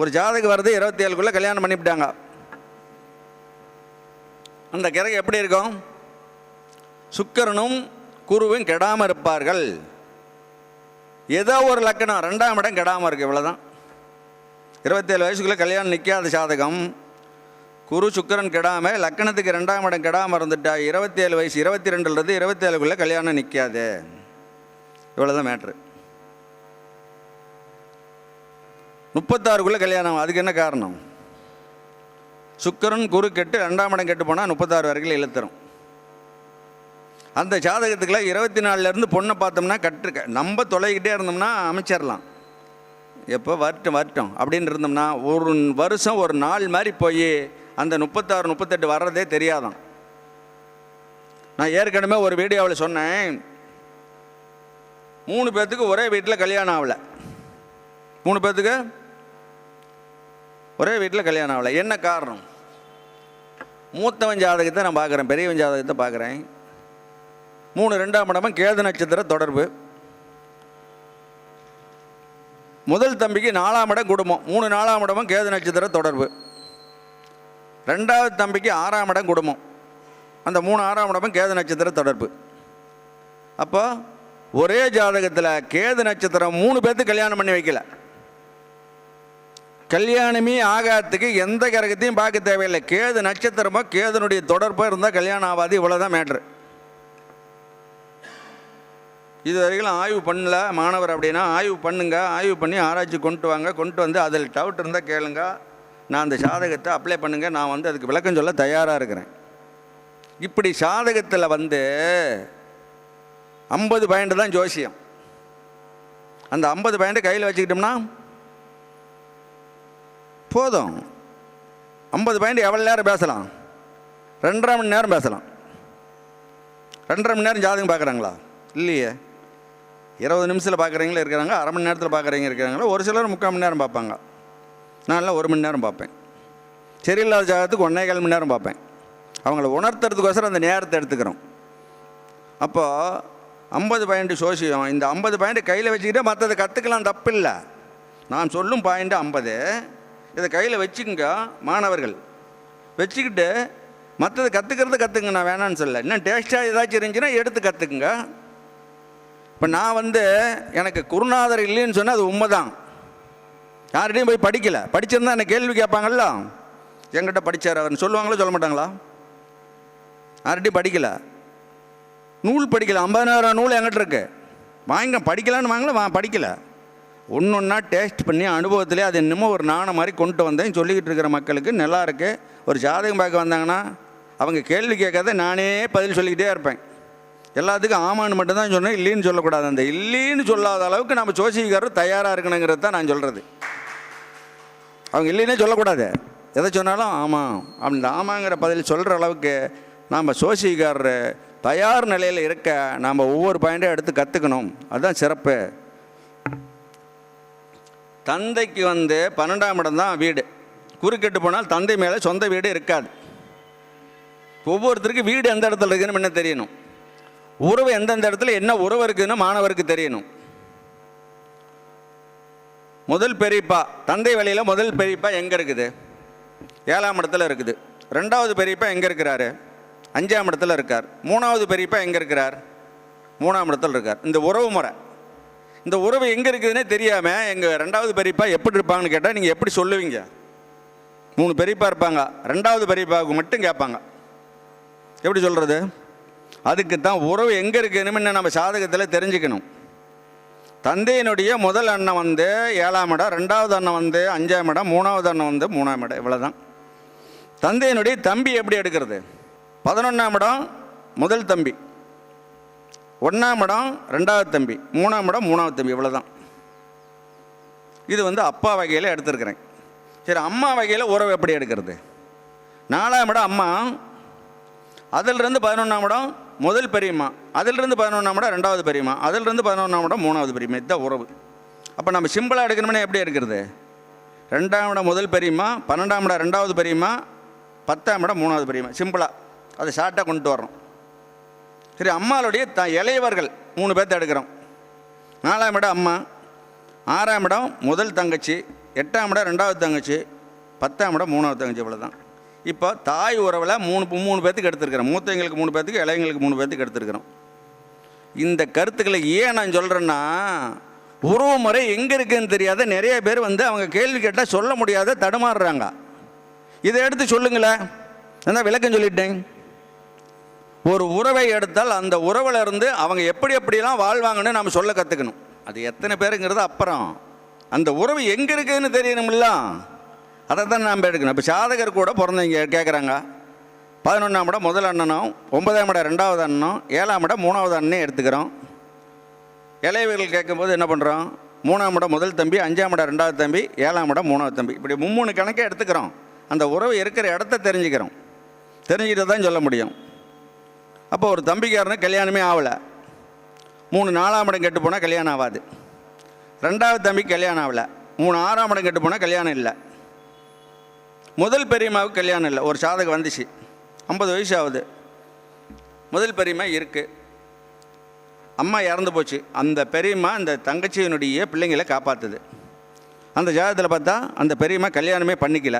ஒரு ஜாதகம் வருது 27க்குள்ளே கல்யாணம் பண்ணிவிட்டாங்க, அந்த கிரகம் எப்படி இருக்கும்? சுக்கிரனும் குருவும் கெடாமல் இருப்பார்கள். ஏதோ ஒரு லக்கணம் 2ஆம் இடம் கெடாமல் இருக்குது, இவ்வளோதான். 27 வயசுக்குள்ளே கல்யாணம் நிற்காத ஜாதகம், குரு சுக்கிரன் கெடாமல், லக்கணத்துக்கு 2ஆம் இடம் கெடாமல் இருந்துட்டா 27 வயசு 22லேருந்து 27க்குள்ளே கல்யாணம் நிற்காது. இவ்வளோதான் மேட்ரு. 36க்குள்ளே கல்யாணம். அதுக்கு என்ன காரணம்? சுக்கிரன் குரு கெட்டு 2ஆம் இடம் கெட்டு போனால் 36 வரைக்கும் இழுத்துரும். அந்த ஜாதகத்துக்குள்ள 24லேருந்து பொண்ணை பார்த்தோம்னா கற்றுக்க நம்ம தொலைகிட்டே இருந்தோம்னா அமைச்சிடலாம். எப்போ வரட்டும் அப்படின்னு இருந்தோம்னா ஒரு வருஷம் ஒரு நாள் மாதிரி போய் அந்த 36 38 வர்றதே தெரியாதான். நான் ஏற்கனவே ஒரு வீடியோவில் சொன்னேன், 3 பேர்த்துக்கு ஒரே வீட்டில் கல்யாணம் ஆகலை. 3 பேர்த்துக்கு ஒரே வீட்டில் கல்யாணம் ஆகலை. என்ன காரணம்? மூத்தவன் ஜாதகத்தை நான் பார்க்குறேன், பெரியவன் ஜாதகத்தை பார்க்குறேன். 3 2ஆம் இடமும் கேது நட்சத்திர தொடர்பு. முதல் தம்பிக்கு 4ஆம் இடம் குடும்பம், 3 4ஆம் இடமும் கேது நட்சத்திர தொடர்பு. 2வது தம்பிக்கு 6ஆம் இடம் குடும்பம், அந்த 3 6ஆம் இடமும் கேது நட்சத்திர தொடர்பு. அப்போ ஒரே ஜாதகத்தில் கேது நட்சத்திரம் 3 பேர்த்துக்கு கல்யாணம் பண்ணி வைக்கல. கல்யாணமே ஆகாததுக்கு எந்த கிரகத்தையும் பார்க்க தேவையில்லை. கேது நட்சத்திரமோ கேதுனுடைய தொடர்போ இருந்தால் கல்யாணம் ஆகாது. இவ்வளோதான் மேட்ரு. இது வரைக்கும் ஆய்வு பண்ணல மாணவர் அப்படின்னா ஆய்வு பண்ணுங்க. ஆய்வு பண்ணி ஆராய்ச்சி கொண்டு வாங்க. கொண்டு வந்து அதில் டவுட் இருந்தால் கேளுங்க. நான் அந்த ஜாதகத்தை அப்ளை பண்ணுங்க. நான் வந்து அதுக்கு விளக்கம் சொல்ல தயாராக இருக்கிறேன். இப்படி ஜாதகத்தில் 50 பாயிண்ட் தான் ஜோசியம். அந்த 50 பாயிண்ட்டை கையில் வச்சுக்கிட்டோம்னா போதும். 50 பாயிண்ட் எவ்வளோ நேரம் பேசலாம்? 2.5 மணி நேரம் பேசலாம். 2.5 மணி நேரம் ஜாதகம் பார்க்குறாங்களா? இல்லையே. 20 நிமிஷத்தில் பார்க்குறவங்களும் இருக்கிறாங்க, அரை மணி நேரத்தில் பார்க்குறவங்க இருக்கிறாங்களா. ஒரு சிலர் 3/4 மணி நேரம் பார்ப்பாங்க. நான்லாம் 1 மணி நேரம் பார்ப்பேன். சரியில்லாத ஜாதகத்துக்கு 1.25 மணி நேரம் பார்ப்பேன். அவங்கள உணர்த்துறதுக்கோசரம் அந்த நேரத்தை எடுத்துக்கிறோம். அப்போது 50 பாயிண்ட் சோசியம். இந்த 50 பாயிண்ட் கையில் வச்சுக்கிட்டே மற்றதை கற்றுக்கலாம், தப்பு இல்லை. நான் சொல்லும் பாயிண்ட் 50. இதை கையில் வச்சுக்கோங்க மாணவர்கள். வச்சுக்கிட்டு மற்றது கற்றுக்கிறது நான் வேணான்னு சொல்ல. இன்னும் டேஸ்ட்டாக ஏதாச்சும் இருந்துச்சுன்னா எடுத்து கற்றுக்குங்க. இப்போ நான் எனக்கு குருநாதர் இல்லைன்னு சொன்னால் அது உண்மை தான். யார்கிட்டையும் போய் படிக்கலை. படிச்சிருந்தா என்னை கேள்வி கேட்பாங்கல்ல, என்கிட்ட படித்தார் அவர்னு சொல்லுவாங்களோ சொல்ல மாட்டாங்களா? யார்கிட்டையும் படிக்கலை, நூல் படிக்கலை. 50,000 நூல் என்கிட்ட இருக்கு. வாங்க படிக்கலான்னு வாங்கல, படிக்கலை. ஒன்று ஒன்றா டேஸ்ட் பண்ணி அனுபவத்திலே அது இன்னமும் ஒரு நாணம் மாதிரி கொண்டு வந்தேன். சொல்லிக்கிட்டு இருக்கிற மக்களுக்கு நல்லா இருக்குது. ஒரு ஜாதகம் பார்க்க வந்தாங்கன்னா அவங்க கேள்வி கேட்காத நானே பதில் சொல்லிக்கிட்டே இருப்பேன். எல்லாத்துக்கும் ஆமான்னு மட்டும்தான் சொன்னேன், இல்லைன்னு சொல்லக்கூடாது. அந்த இல்லைன்னு சொல்லாத அளவுக்கு நம்ம ஜோசியக்காரர் தயாராக இருக்கணுங்கிறது தான் நான் சொல்கிறது. அவங்க இல்லைன்னே சொல்லக்கூடாது. எதை சொன்னாலும் ஆமாம் அந்த ஆமாங்கிற பதில் சொல்கிற அளவுக்கு நாம் ஜோசியக்காரர் தயார் நிலையில் இருக்க நாம் ஒவ்வொரு பாயிண்ட்டையும் எடுத்து கற்றுக்கணும். அதுதான் சிறப்பு. தந்தைக்கு 12ஆம் இடம் தான் வீடு. குறுக்கெட்டு போனால் தந்தை மேலே சொந்த வீடு இருக்காது. ஒவ்வொருத்தருக்கு வீடு எந்த இடத்துல இருக்குதுன்னு முன்ன தெரியணும். உறவு எந்தெந்த இடத்துல என்ன உறவு இருக்குதுன்னு மாணவருக்கு தெரியணும். முதல் பெரியப்பா தந்தை வழியில் முதல் பெரியப்பா எங்கே இருக்குது? 7ஆம் இடத்துல இருக்குது. 2வது பெரியப்பா எங்கே இருக்கிறாரு? 5ஆம் இடத்துல இருக்கார். 3வது பெரியப்பா எங்கே இருக்கிறார்? 3ஆம் இடத்துல இருக்கார். இந்த உறவு முறை, இந்த உறவு எங்கே இருக்குதுன்னே தெரியாமல் எங்கள் 2வது பெரியப்பா எப்படி இருப்பாங்கன்னு கேட்டால் நீங்கள் எப்படி சொல்லுவீங்க? 3 பெரியப்பா இருப்பாங்க, 2வது பெரியப்பாவுக்கு மட்டும் கேட்பாங்க. எப்படி சொல்கிறது? அதுக்கு தான் உறவு எங்கே இருக்குதுன்னு நம்ம ஜாதகத்தில் தெரிஞ்சுக்கணும். தந்தையினுடைய முதல் அண்ணன் வந்து 7ஆம் இடம், 2வது அண்ணன் வந்து 5ஆம் இடம், 3வது அண்ணன் வந்து 3ஆம் இடம். இவ்வளோதான். தந்தையினுடைய தம்பி எப்படி எடுக்கிறது? 11ஆம் இடம் முதல் தம்பி, 1ஆம் இடம் 2வது தம்பி, 3ஆம் இடம் 3வது தம்பி. இவ்வளோதான். இது வந்து அப்பா வகையில் எடுத்துருக்கிறேன். சரி, அம்மா வகையில் உறவு எப்படி எடுக்கிறது? 4ஆம் இடம் அம்மா, அதிலிருந்து 11ஆம் இடம் முதல் பெரியம்மா, அதிலிருந்து 11ஆம் இடம் 2வது பெரியம்மா, அதிலிருந்து 11ஆம் இடம் 3வது பெரியம்மா. இதுதான் உறவு. அப்போ நம்ம சிம்பிளாக எடுக்கணும்னா எப்படி எடுக்கிறது? 2ஆம் இடம் முதல் பெரியம்மா, 12ஆம் இடம் 2வது பெரியம்மா, 10ஆம் இடம் 3வது பெரியம்மா. சிம்பிளாக அதை ஷார்ட்டாக கொண்டு வரணும். சரி, அம்மாவுடைய இளையவர்கள் 3 பேர்த்த எடுக்கிறோம். 4ஆம் இடம் அம்மா, 6ஆம் இடம் முதல் தங்கச்சி, 8ஆம் இடம் 2வது தங்கச்சி, 10ஆம் இடம் 3வது தங்கச்சி. இவ்வளோதான். இப்போ தாய் உறவில் 3 பேர்த்துக்கு எடுத்துருக்கிறோம். மூத்தவங்களுக்கு 3 பேர்த்துக்கு, இளையங்களுக்கு 3 பேர்த்துக்கு எடுத்துருக்கிறோம். இந்த கருத்துக்களை ஏன் நான் சொல்கிறேன்னா, உறவு முறை எங்கே இருக்குதுன்னு தெரியாத நிறைய பேர் வந்து அவங்க கேள்வி கேட்டால் சொல்ல முடியாத தடுமாறுறாங்க. இதை எடுத்து சொல்லுங்களேன். நான் விளக்கம் சொல்லிட்டேன். ஒரு உறவை எடுத்தால் அந்த உறவில் இருந்து அவங்க எப்படி எப்படிலாம் வாழ்வாங்கன்னு நம்ம சொல்ல கற்றுக்கணும். அது எத்தனை பேருங்கிறது அப்புறம். அந்த உறவு எங்கே இருக்குதுன்னு தெரியணும்ல, அதை தான் நாம் எடுக்கணும். இப்போ ஜாதகர் கூட பிறந்தவங்க கேட்குறாங்க, 11ஆம் இடம் முதல் அண்ணனும், 9ஆம் இடம் 2வது அண்ணனும், 7ஆம் இடம் 3வது அண்ணனையும் எடுத்துக்கிறோம். இளையவர்கள் கேட்கும்போது என்ன பண்ணுறோம்? 3ஆம் இடம் முதல் தம்பி, 5ஆம் இடம் 2வது தம்பி, 7ஆம் இடம் 3வது தம்பி. இப்படி 3 கணக்கே எடுத்துக்கிறோம். அந்த உறவு இருக்கிற இடத்த தெரிஞ்சுக்கிறோம். தெரிஞ்சுக்கிட்டு தான் சொல்ல முடியும். அப்போ ஒரு தம்பிக்காரனுக்கு கல்யாணமே ஆகலை. 3 4ஆம் இடம் கெட்டு போனால் கல்யாணம் ஆகாது. 2வது தம்பிக்கு கல்யாணம் ஆகலை. 3 6ஆம் இடம் கெட்டு போனால் கல்யாணம் இல்லை. முதல் பெரியம்மாவுக்கு கல்யாணம் இல்லை. ஒரு ஜாதகம் வந்துச்சு, 50 வயசு ஆகுது. முதல் பெரியம்மா இருக்குது, அம்மா இறந்து போச்சு. அந்த பெரியம்மா அந்த தங்கச்சியினுடைய பிள்ளைங்களை காப்பாற்றுது. அந்த ஜாதகத்தில் பார்த்தா அந்த பெரியம்மா கல்யாணமே பண்ணிக்கல.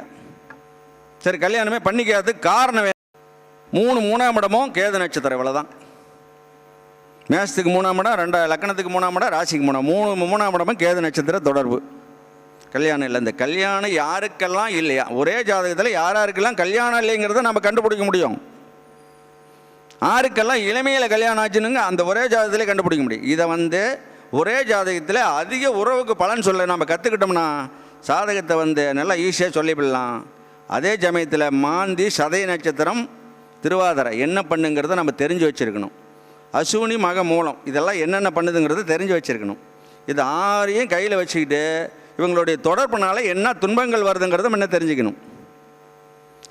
சரி, கல்யாணமே பண்ணிக்காததுக்கு காரணம் 3ஆம் இடமும் கேது நட்சத்திரம். இவ்வளோதான். மேஷத்துக்கு 3ஆம் இடம், 2 லக்கணத்துக்கு 3ஆம் இடம், ராசிக்கு 3ஆம் இடமும் கேது நட்சத்திர தொடர்பு. கல்யாணம் இல்லை. இந்த கல்யாணம் யாருக்கெல்லாம் இல்லையா, ஒரே ஜாதகத்தில் யாருக்கெல்லாம் கல்யாணம் இல்லைங்கிறத நம்ம கண்டுபிடிக்க முடியும். யாருக்கெல்லாம் இளமையில் கல்யாணம் ஆச்சுனுங்க அந்த ஒரே ஜாதகத்திலே கண்டுபிடிக்க முடியும். இதை வந்து ஒரே ஜாதகத்தில் அதிக உறவுக்கு பலன் சொல்ல நம்ம கற்றுக்கிட்டோம்னா ஜாதகத்தை வந்து நல்லா ஈஸியாக சொல்லிவிடலாம். அதே சமயத்தில் மாந்தி, சதய நட்சத்திரம், திருவாதிரை என்ன பண்ணுங்கிறத நம்ம தெரிஞ்சு வச்சுருக்கணும். அசுவினி, மக, மூலம் இதெல்லாம் என்னென்ன பண்ணுதுங்கிறத தெரிஞ்சு வச்சுருக்கணும். இது 6ஐயும் கையில் வச்சுக்கிட்டு இவங்களுடைய தொடர்புனால என்ன துன்பங்கள் வருதுங்கிறத முன்ன தெரிஞ்சுக்கணும்.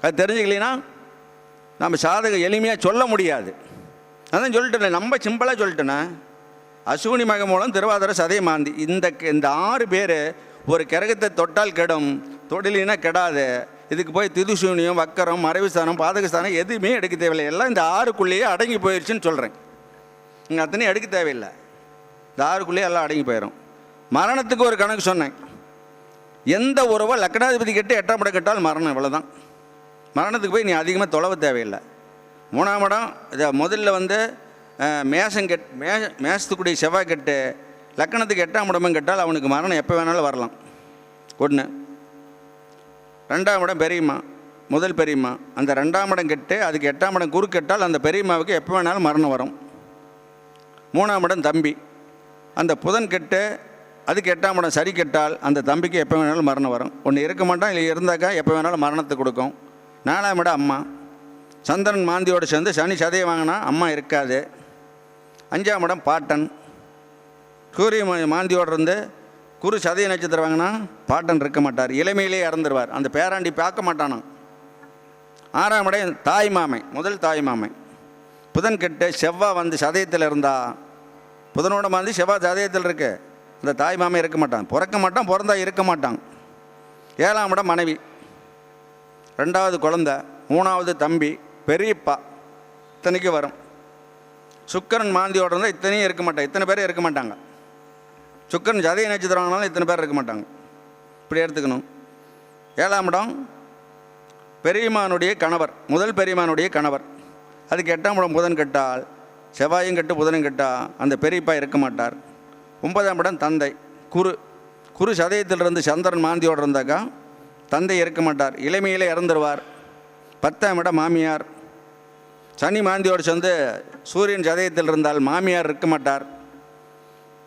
அது தெரிஞ்சுக்கலைன்னா நம்ம ஜாதகம் எளிமையாக சொல்ல முடியாது. அதான் சொல்லிட்டேன், நம்ம சிம்பிளாக சொல்லிட்டேன்னா அசுவினி, மக, மூலம், திருவாதிரை, சதய, மாந்தி இந்த 6 பேர் ஒரு கிரகத்தை தொட்டால் கெடும், தொழிலினா கெடாது. இதுக்கு போய் திதுசூனியம், வக்கரம், மறைவுஸ்தானம், பாதகஸ்தானம் எதுவுமே எடுக்க தேவையில்லை. எல்லாம் இந்த 6க்குள்ளேயே அடங்கி போயிடுச்சுன்னு சொல்கிறேன். இங்கே அத்தனையும் எடுக்க தேவையில்லை. இந்த 6க்குள்ளேயே எல்லாம் அடங்கி போயிடும். மரணத்துக்கு ஒரு கணக்கு சொன்னேன். எந்த உறவோ லக்னாதிபதி கெட்டு 8ஆம் இடம் கெட்டால் மரணம். இவ்வளோதான். மரணத்துக்கு போய் நீ அதிகமாக தொலைவு தேவையில்லை. 3ஆம் இடம் இதை முதல்ல வந்து மேஷத்துக்குடைய செவ்வாய் கெட்டு லக்கணத்துக்கு 8ஆம் இடமும் கெட்டால் அவனுக்கு மரணம் எப்போ வேணாலும் வரலாம். 1. 2ஆம் இடம் பெரியம்மா, முதல் பெரியம்மா, அந்த 2ஆம் இடம் கெட்டு அதுக்கு 8ஆம் இடம் குறு கெட்டால் அந்த பெரியம்மாவுக்கு எப்போ வேணாலும் மரணம் வரும். 3ஆம் இடம் தம்பி, அந்த புதன் கெட்டு அதுக்கு 8ஆம் இடம் சரி கெட்டால் அந்த தம்பிக்கு எப்போ வேணாலும் மரணம் வரும். ஒன்று இருக்க மாட்டான், இல்லை இருந்தாக்கா எப்போ வேணாலும் மரணத்தை கொடுக்கும். 4ஆம் இடம் அம்மா, சந்திரன் மாந்தியோடு சேர்ந்து சனி சதையை வாங்கினா அம்மா இருக்காது. 5ஆம் இடம் பாட்டன், சூரிய மாந்தியோடு இருந்து குரு சதய நட்சத்திரம் வாங்கினா பாட்டன் இருக்க மாட்டார், இளமையிலே இறந்துருவார். அந்த பேராண்டி பார்க்க மாட்டானா. 6ஆம் இடம் தாய் மாமை, முதல் தாய் மாமை, புதன் கெட்டு செவ்வாய் வந்து சதயத்தில் இருந்தால், புதனோட மாந்தி செவ்வாய் சதயத்தில் இருக்கு, அந்த தாய் மாமை இருக்க மாட்டான், பிறக்க மாட்டான், பிறந்தா இருக்க மாட்டான். 7ஆம் இடம் மனைவி, 2வது குழந்தை, 3வது தம்பி, பெரியப்பா இத்தனைக்கு வரும். சுக்கிரன் மாந்தியோடு இருந்தால் இத்தனையும் இருக்க மாட்டாங்க, இத்தனை பேரும் இருக்க மாட்டாங்க. சுக்கிரன் சதய நட்சத்திரம் ஆனாலும் இத்தனை பேர் இருக்க மாட்டாங்க. இப்படி எடுத்துக்கணும். 7ஆம் இடம் பெரியமானுடைய கணவர், முதல் பெரியமானுடைய கணவர். அதுக்கு 8ஆம் இடம் புதன் கெட்டால், செவ்வாயும் கெட்டு புதனும் கெட்டால் அந்த பெரியப்பா இருக்க மாட்டார். 9ஆம் இடம் தந்தை, குரு. குரு சதயத்திலிருந்து சந்திரன் மாந்தியோடு இருந்தாக்கா தந்தை இருக்க மாட்டார், இளமையிலே இறந்துருவார். 10ஆம் இடம் மாமியார். சனி மாந்தியோடு சேர்ந்து சூரியன் சதயத்தில் இருந்தால் மாமியார் இருக்க மாட்டார்.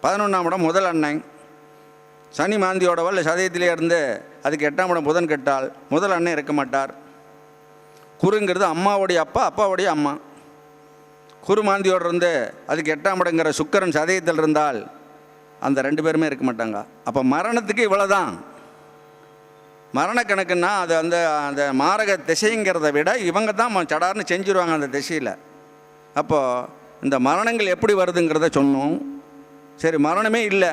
11ஆம் இடம் முதல் அண்ணன். சனி மாந்தியோடவோ இல்லை சதயத்திலே இருந்து அதுக்கு 8ஆம் இடம் புதன் கெட்டால் முதல் அண்ணன் இருக்க மாட்டார். குருங்கிறது அம்மாவுடைய அப்பா, அப்பாவுடைய அம்மா. குரு மாந்தியோடு இருந்து அதுக்கு 8ஆம் இடங்கிற சுக்கிரன் சதயத்தில் இருந்தால் அந்த 2 பேருமே இருக்க மாட்டாங்க. அப்போ மரணத்துக்கு இவ்வளோதான். மரண கணக்குன்னா அது அந்த அந்த மாரக திசைங்கிறத விட இவங்க தான் சடார்னு செஞ்சுருவாங்க அந்த திசையில். அப்போது இந்த மரணங்கள் எப்படி வருதுங்கிறத சொன்னோம். சரி, மரணமே இல்லை,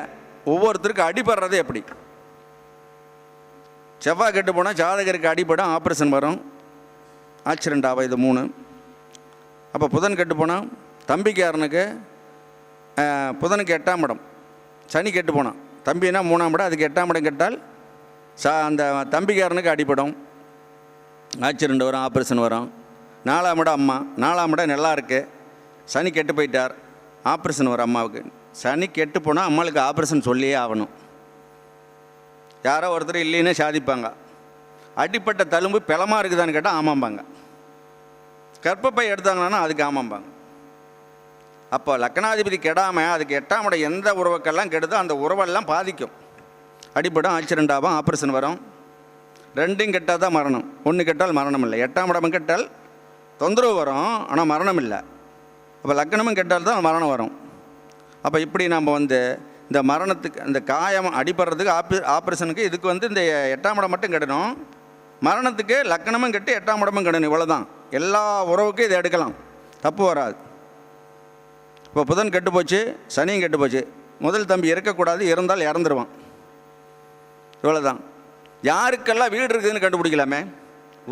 ஒவ்வொருத்தருக்கும் அடிபடுறது எப்படி? செவ்வாய் கெட்டு போனால் ஜாதகருக்கு அடிபடும், ஆப்ரேஷன் வரும், ஆக்சிடெண்ட் ஆகும். இது 3. அப்போ புதன் கெட்டு போனால் தம்பிக்காரனுக்கு, புதனுக்கு 8ஆம் இடம். சனி கெட்டு போனான், தம்பினா 3ஆம் இடம், அதுக்கு 8ஆம் இடம் கெட்டால் அந்த தம்பிக்காரனுக்கு அடிபடும், ஆக்சிடெண்ட் வரும், ஆப்ரேஷன் வரும். 4ஆம் இடம் அம்மா. 4ஆம் இடம் நல்லா இருக்குது, சனி கெட்டு போயிட்டார், ஆப்ரேஷன் வரும் அம்மாவுக்கு. சனி கெட்டு போனால் அம்மாளுக்கு ஆப்ரேஷன் சொல்லியே ஆகணும். யாரோ ஒருத்தர் இல்லைன்னு சாதிப்பாங்க. அடிப்பட்ட தழும்பு பிளமாக இருக்குதான்னு கேட்டால் ஆமாம்பாங்க. கர்ப்பப்பை எடுத்தாங்கன்னா அதுக்கு ஆமாம்பாங்க. அப்போ லக்னாதிபதி கெடாமல் அதுக்கு 8ஆம் இடம் எந்த உறவுக்கெல்லாம் கெடுதோ அந்த உறவெல்லாம் பாதிக்கும். அடிப்படும், ஆக்சிடெண்ட் ஆகும், ஆப்ரேஷன் வரும். 2ம் கெட்டால் தான் மரணம். 1 கெட்டால் மரணம் இல்லை. 8ஆம் இடம் கெட்டால் தொந்தரவு வரும், ஆனால் மரணம் இல்லை. அப்போ லக்னமும் கெட்டால் தான் மரணம் வரும். அப்போ இப்படி நம்ம இந்த மரணத்துக்கு, இந்த காயம் அடிபடுறதுக்கு, ஆப்ரேஷனுக்கு, இதுக்கு இந்த 8ஆம் இடம் மட்டும் கெடணும். மரணத்துக்கு லக்னமும் கெட்டு 8ஆம் இடமும் கெடணும். இவ்வளோதான். எல்லா உறவுக்கும் இதை எடுக்கலாம், தப்பு வராது. இப்போ புதன் கெட்டு போச்சு, சனியும் கெட்டு போச்சு. முதல் தம்பி இருக்கக்கூடாது, இருந்தால் இறந்துருவான். இவ்வளோதான். யாருக்கெல்லாம் வீடு இருக்குதுன்னு கண்டுபிடிக்கலாமே.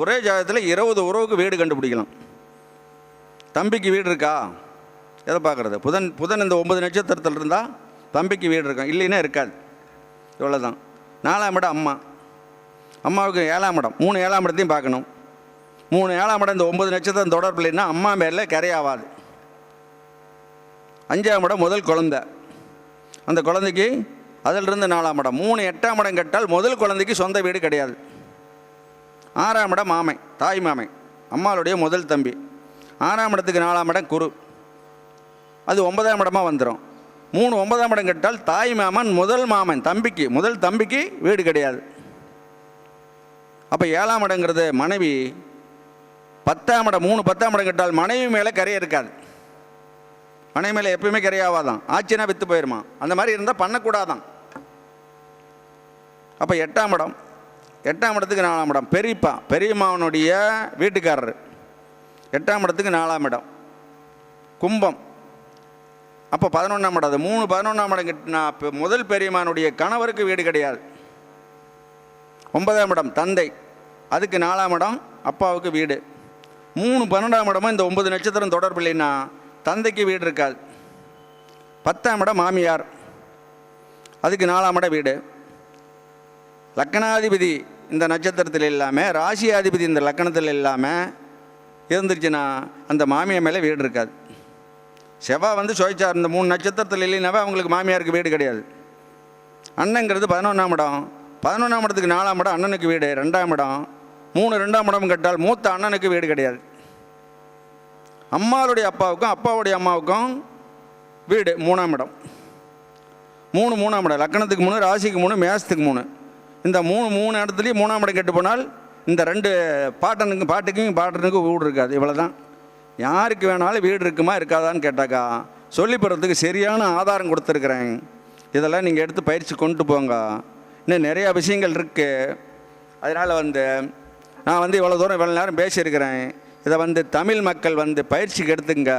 ஒரே ஜாதகத்தில் 20 உறவுக்கு வீடு கண்டுபிடிக்கலாம். தம்பிக்கு வீடு இருக்கா, எதை பார்க்குறது? புதன் இந்த 9 நட்சத்திரத்தில் இருந்தால் தம்பிக்கு வீடு இருக்கும், இல்லைன்னா இருக்காது. இவ்வளோதான். 4ஆம் இடம் அம்மா. அம்மாவுக்கு 7ஆம் இடம். 3 7ஆம் இடத்தையும் பார்க்கணும். 3 7ஆம் இடம் இந்த 9 நட்சத்திரம் தொடர்பு இல்லைன்னா அம்மா மேலே கரையாகாது. 5ஆம் இடம் முதல் குழந்தை. அந்த குழந்தைக்கு அதிலிருந்து 4ஆம் இடம். 3 8ஆம் இடம் கெட்டால் முதல் குழந்தைக்கு சொந்த வீடு கிடையாது. 6ஆம் இடம் மாமை, தாய் மாமை, அம்மாளுடைய முதல் தம்பி. 6ஆம் இடத்துக்கு 4ஆம் இடம் குரு, அது 9ஆம் இடமாக வந்துடும். 3 9ஆம் இடம் கெட்டால் தாய் மாமன், முதல் மாமன், தம்பிக்கு, முதல் தம்பிக்கு வீடு கிடையாது. அப்போ 7ஆம் இடங்கிறது மனைவி. 10ஆம் இடம் 3 10ஆம் இடம் கெட்டால் மனைவி மேலே கரையே இருக்காது. மனைவி மேலே எப்பயுமே கரையாவாதான், ஆச்சுன்னா விற்று போயிடுமா. அந்த மாதிரி இருந்தால் பண்ணக்கூடாதான். அப்போ 8ஆம் இடம், 8ஆம் இடத்துக்கு 4ஆம் இடம் பெரியப்பா, பெரியம்மாவனுடைய வீட்டுக்காரர். 8ஆம் இடத்துக்கு 4ஆம் இடம் கும்பம். அப்போ 11ஆம் இடம். அது 3 11ஆம் இடம் கிட்டினா முதல் பெரியம்மானுடைய கணவருக்கு வீடு கிடையாது. 9ஆம் இடம் தந்தை, அதுக்கு 4ஆம் இடம் அப்பாவுக்கு வீடு. 3 12ஆம் இடமும் இந்த 9 நட்சத்திரம் தொடர்பு இல்லைன்னா தந்தைக்கு வீடு இருக்காது. 10ஆம் இடம் மாமியார், அதுக்கு 4ஆம் இடம் வீடு. லக்னாதிபதி இந்த நட்சத்திரத்தில் இல்லாமல், ராசியாதிபதி இந்த லக்கணத்தில் இல்லாமல் இருந்துருச்சுன்னா அந்த மாமியார் மேலே வீடு இருக்காது. செவ்வாய் சுவைச்சார் இந்த 3 நட்சத்திரத்தில் இல்லைனாவே அவங்களுக்கு மாமியாருக்கு வீடு கிடையாது. அண்ணங்கிறது 11ஆம் இடம். 11ஆம் இடத்துக்கு 4ஆம் இடம் அண்ணனுக்கு வீடு. 2ஆம் இடம் 3 2ஆம் இடம் கட்டால் மூத்த அண்ணனுக்கு வீடு கிடையாது. அம்மாவுடைய அப்பாவுக்கும் அப்பாவுடைய அம்மாவுக்கும் வீடு 3ஆம் இடம். 3 3ஆம் இடம். லக்கணத்துக்கு 3, ராசிக்கு 3, மேசத்துக்கு 3. இந்த 3 இடத்துலையும் 3ஆம் இடம் கெட்டு போனால் இந்த 2 பாட்டனுக்கும் வீடு இருக்காது. இவ்வளோ தான். யாருக்கு வேணாலும் வீடு இருக்குமா இருக்காதான்னு கேட்டாக்கா சொல்லி போகிறதுக்கு சரியான ஆதாரம் கொடுத்துருக்குறேன். இதெல்லாம் நீங்கள் எடுத்து பயிற்சி கொண்டு போங்க. இன்னும் நிறையா விஷயங்கள் இருக்குது. அதனால் நான் இவ்வளோ தூரம் இவ்வளோ நேரம் பேசியிருக்கிறேன். இதை தமிழ் மக்கள் பயிற்சிக்கு எடுத்துங்க.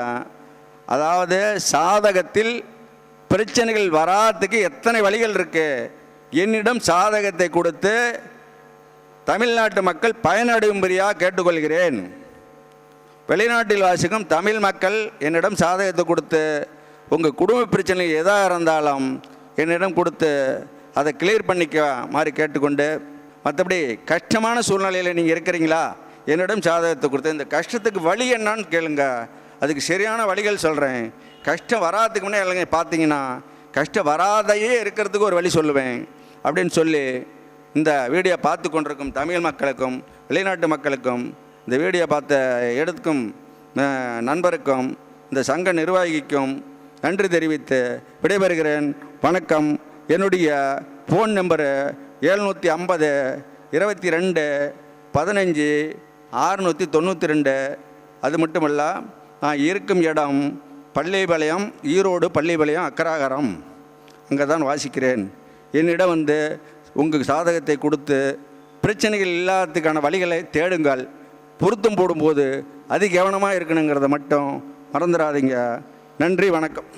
அதாவது சாதகத்தில் பிரச்சனைகள் வராதுக்கு எத்தனை வழிகள் இருக்குது. என்னிடம் சாதகத்தை கொடுத்து தமிழ்நாட்டு மக்கள் பயனடையும்படியாக கேட்டுக்கொள்கிறேன். வெளிநாட்டில் வாசிக்கும் தமிழ் மக்கள் என்னிடம் சாதகத்தை கொடுத்து உங்கள் குடும்ப பிரச்சனை எதாக இருந்தாலும் என்னிடம் கொடுத்து அதை கிளியர் பண்ணிக்க மாதிரி கேட்டுக்கொண்டு, மற்றபடி கஷ்டமான சூழ்நிலையில் நீங்கள் இருக்கிறீங்களா, என்னிடம் சாதகத்தை கொடுத்து இந்த கஷ்டத்துக்கு வழி என்னான்னு கேளுங்க, அதுக்கு சரியான வழிகள் சொல்கிறேன். கஷ்டம் வராதுக்கு முன்னே இல்லைங்க பார்த்தீங்கன்னா கஷ்டம் வராதையே இருக்கிறதுக்கு ஒரு வழி சொல்லுவேன் அப்படின்னு சொல்லி இந்த வீடியோ பார்த்து கொண்டிருக்கும் தமிழ் மக்களுக்கும் வெளிநாட்டு மக்களுக்கும் இந்த வீடியோ பார்த்த எடுக்கும் நண்பருக்கும் இந்த சங்க நிர்வாகிக்கும் நன்றி தெரிவித்து விடைபெறுகிறேன். வணக்கம். என்னுடைய ஃபோன் நம்பரு 750 22 15 692. அது மட்டுமல்ல, நான் இருக்கும் இடம் பள்ளிப்பாளையம், ஈரோடு பள்ளிப்பாளையம் அக்கராகரம், அங்கே தான் வாசிக்கிறேன். என்னிடம் வந்து உங்கள் சாதகத்தை கொடுத்து பிரச்சனைகள் இல்லாததுக்கான வழிகளை தேடுங்கள். பொருத்தம் போடும்போது அதி கவனமாக இருக்கணுங்கிறத மட்டும் மறந்துடாதீங்க. நன்றி, வணக்கம்.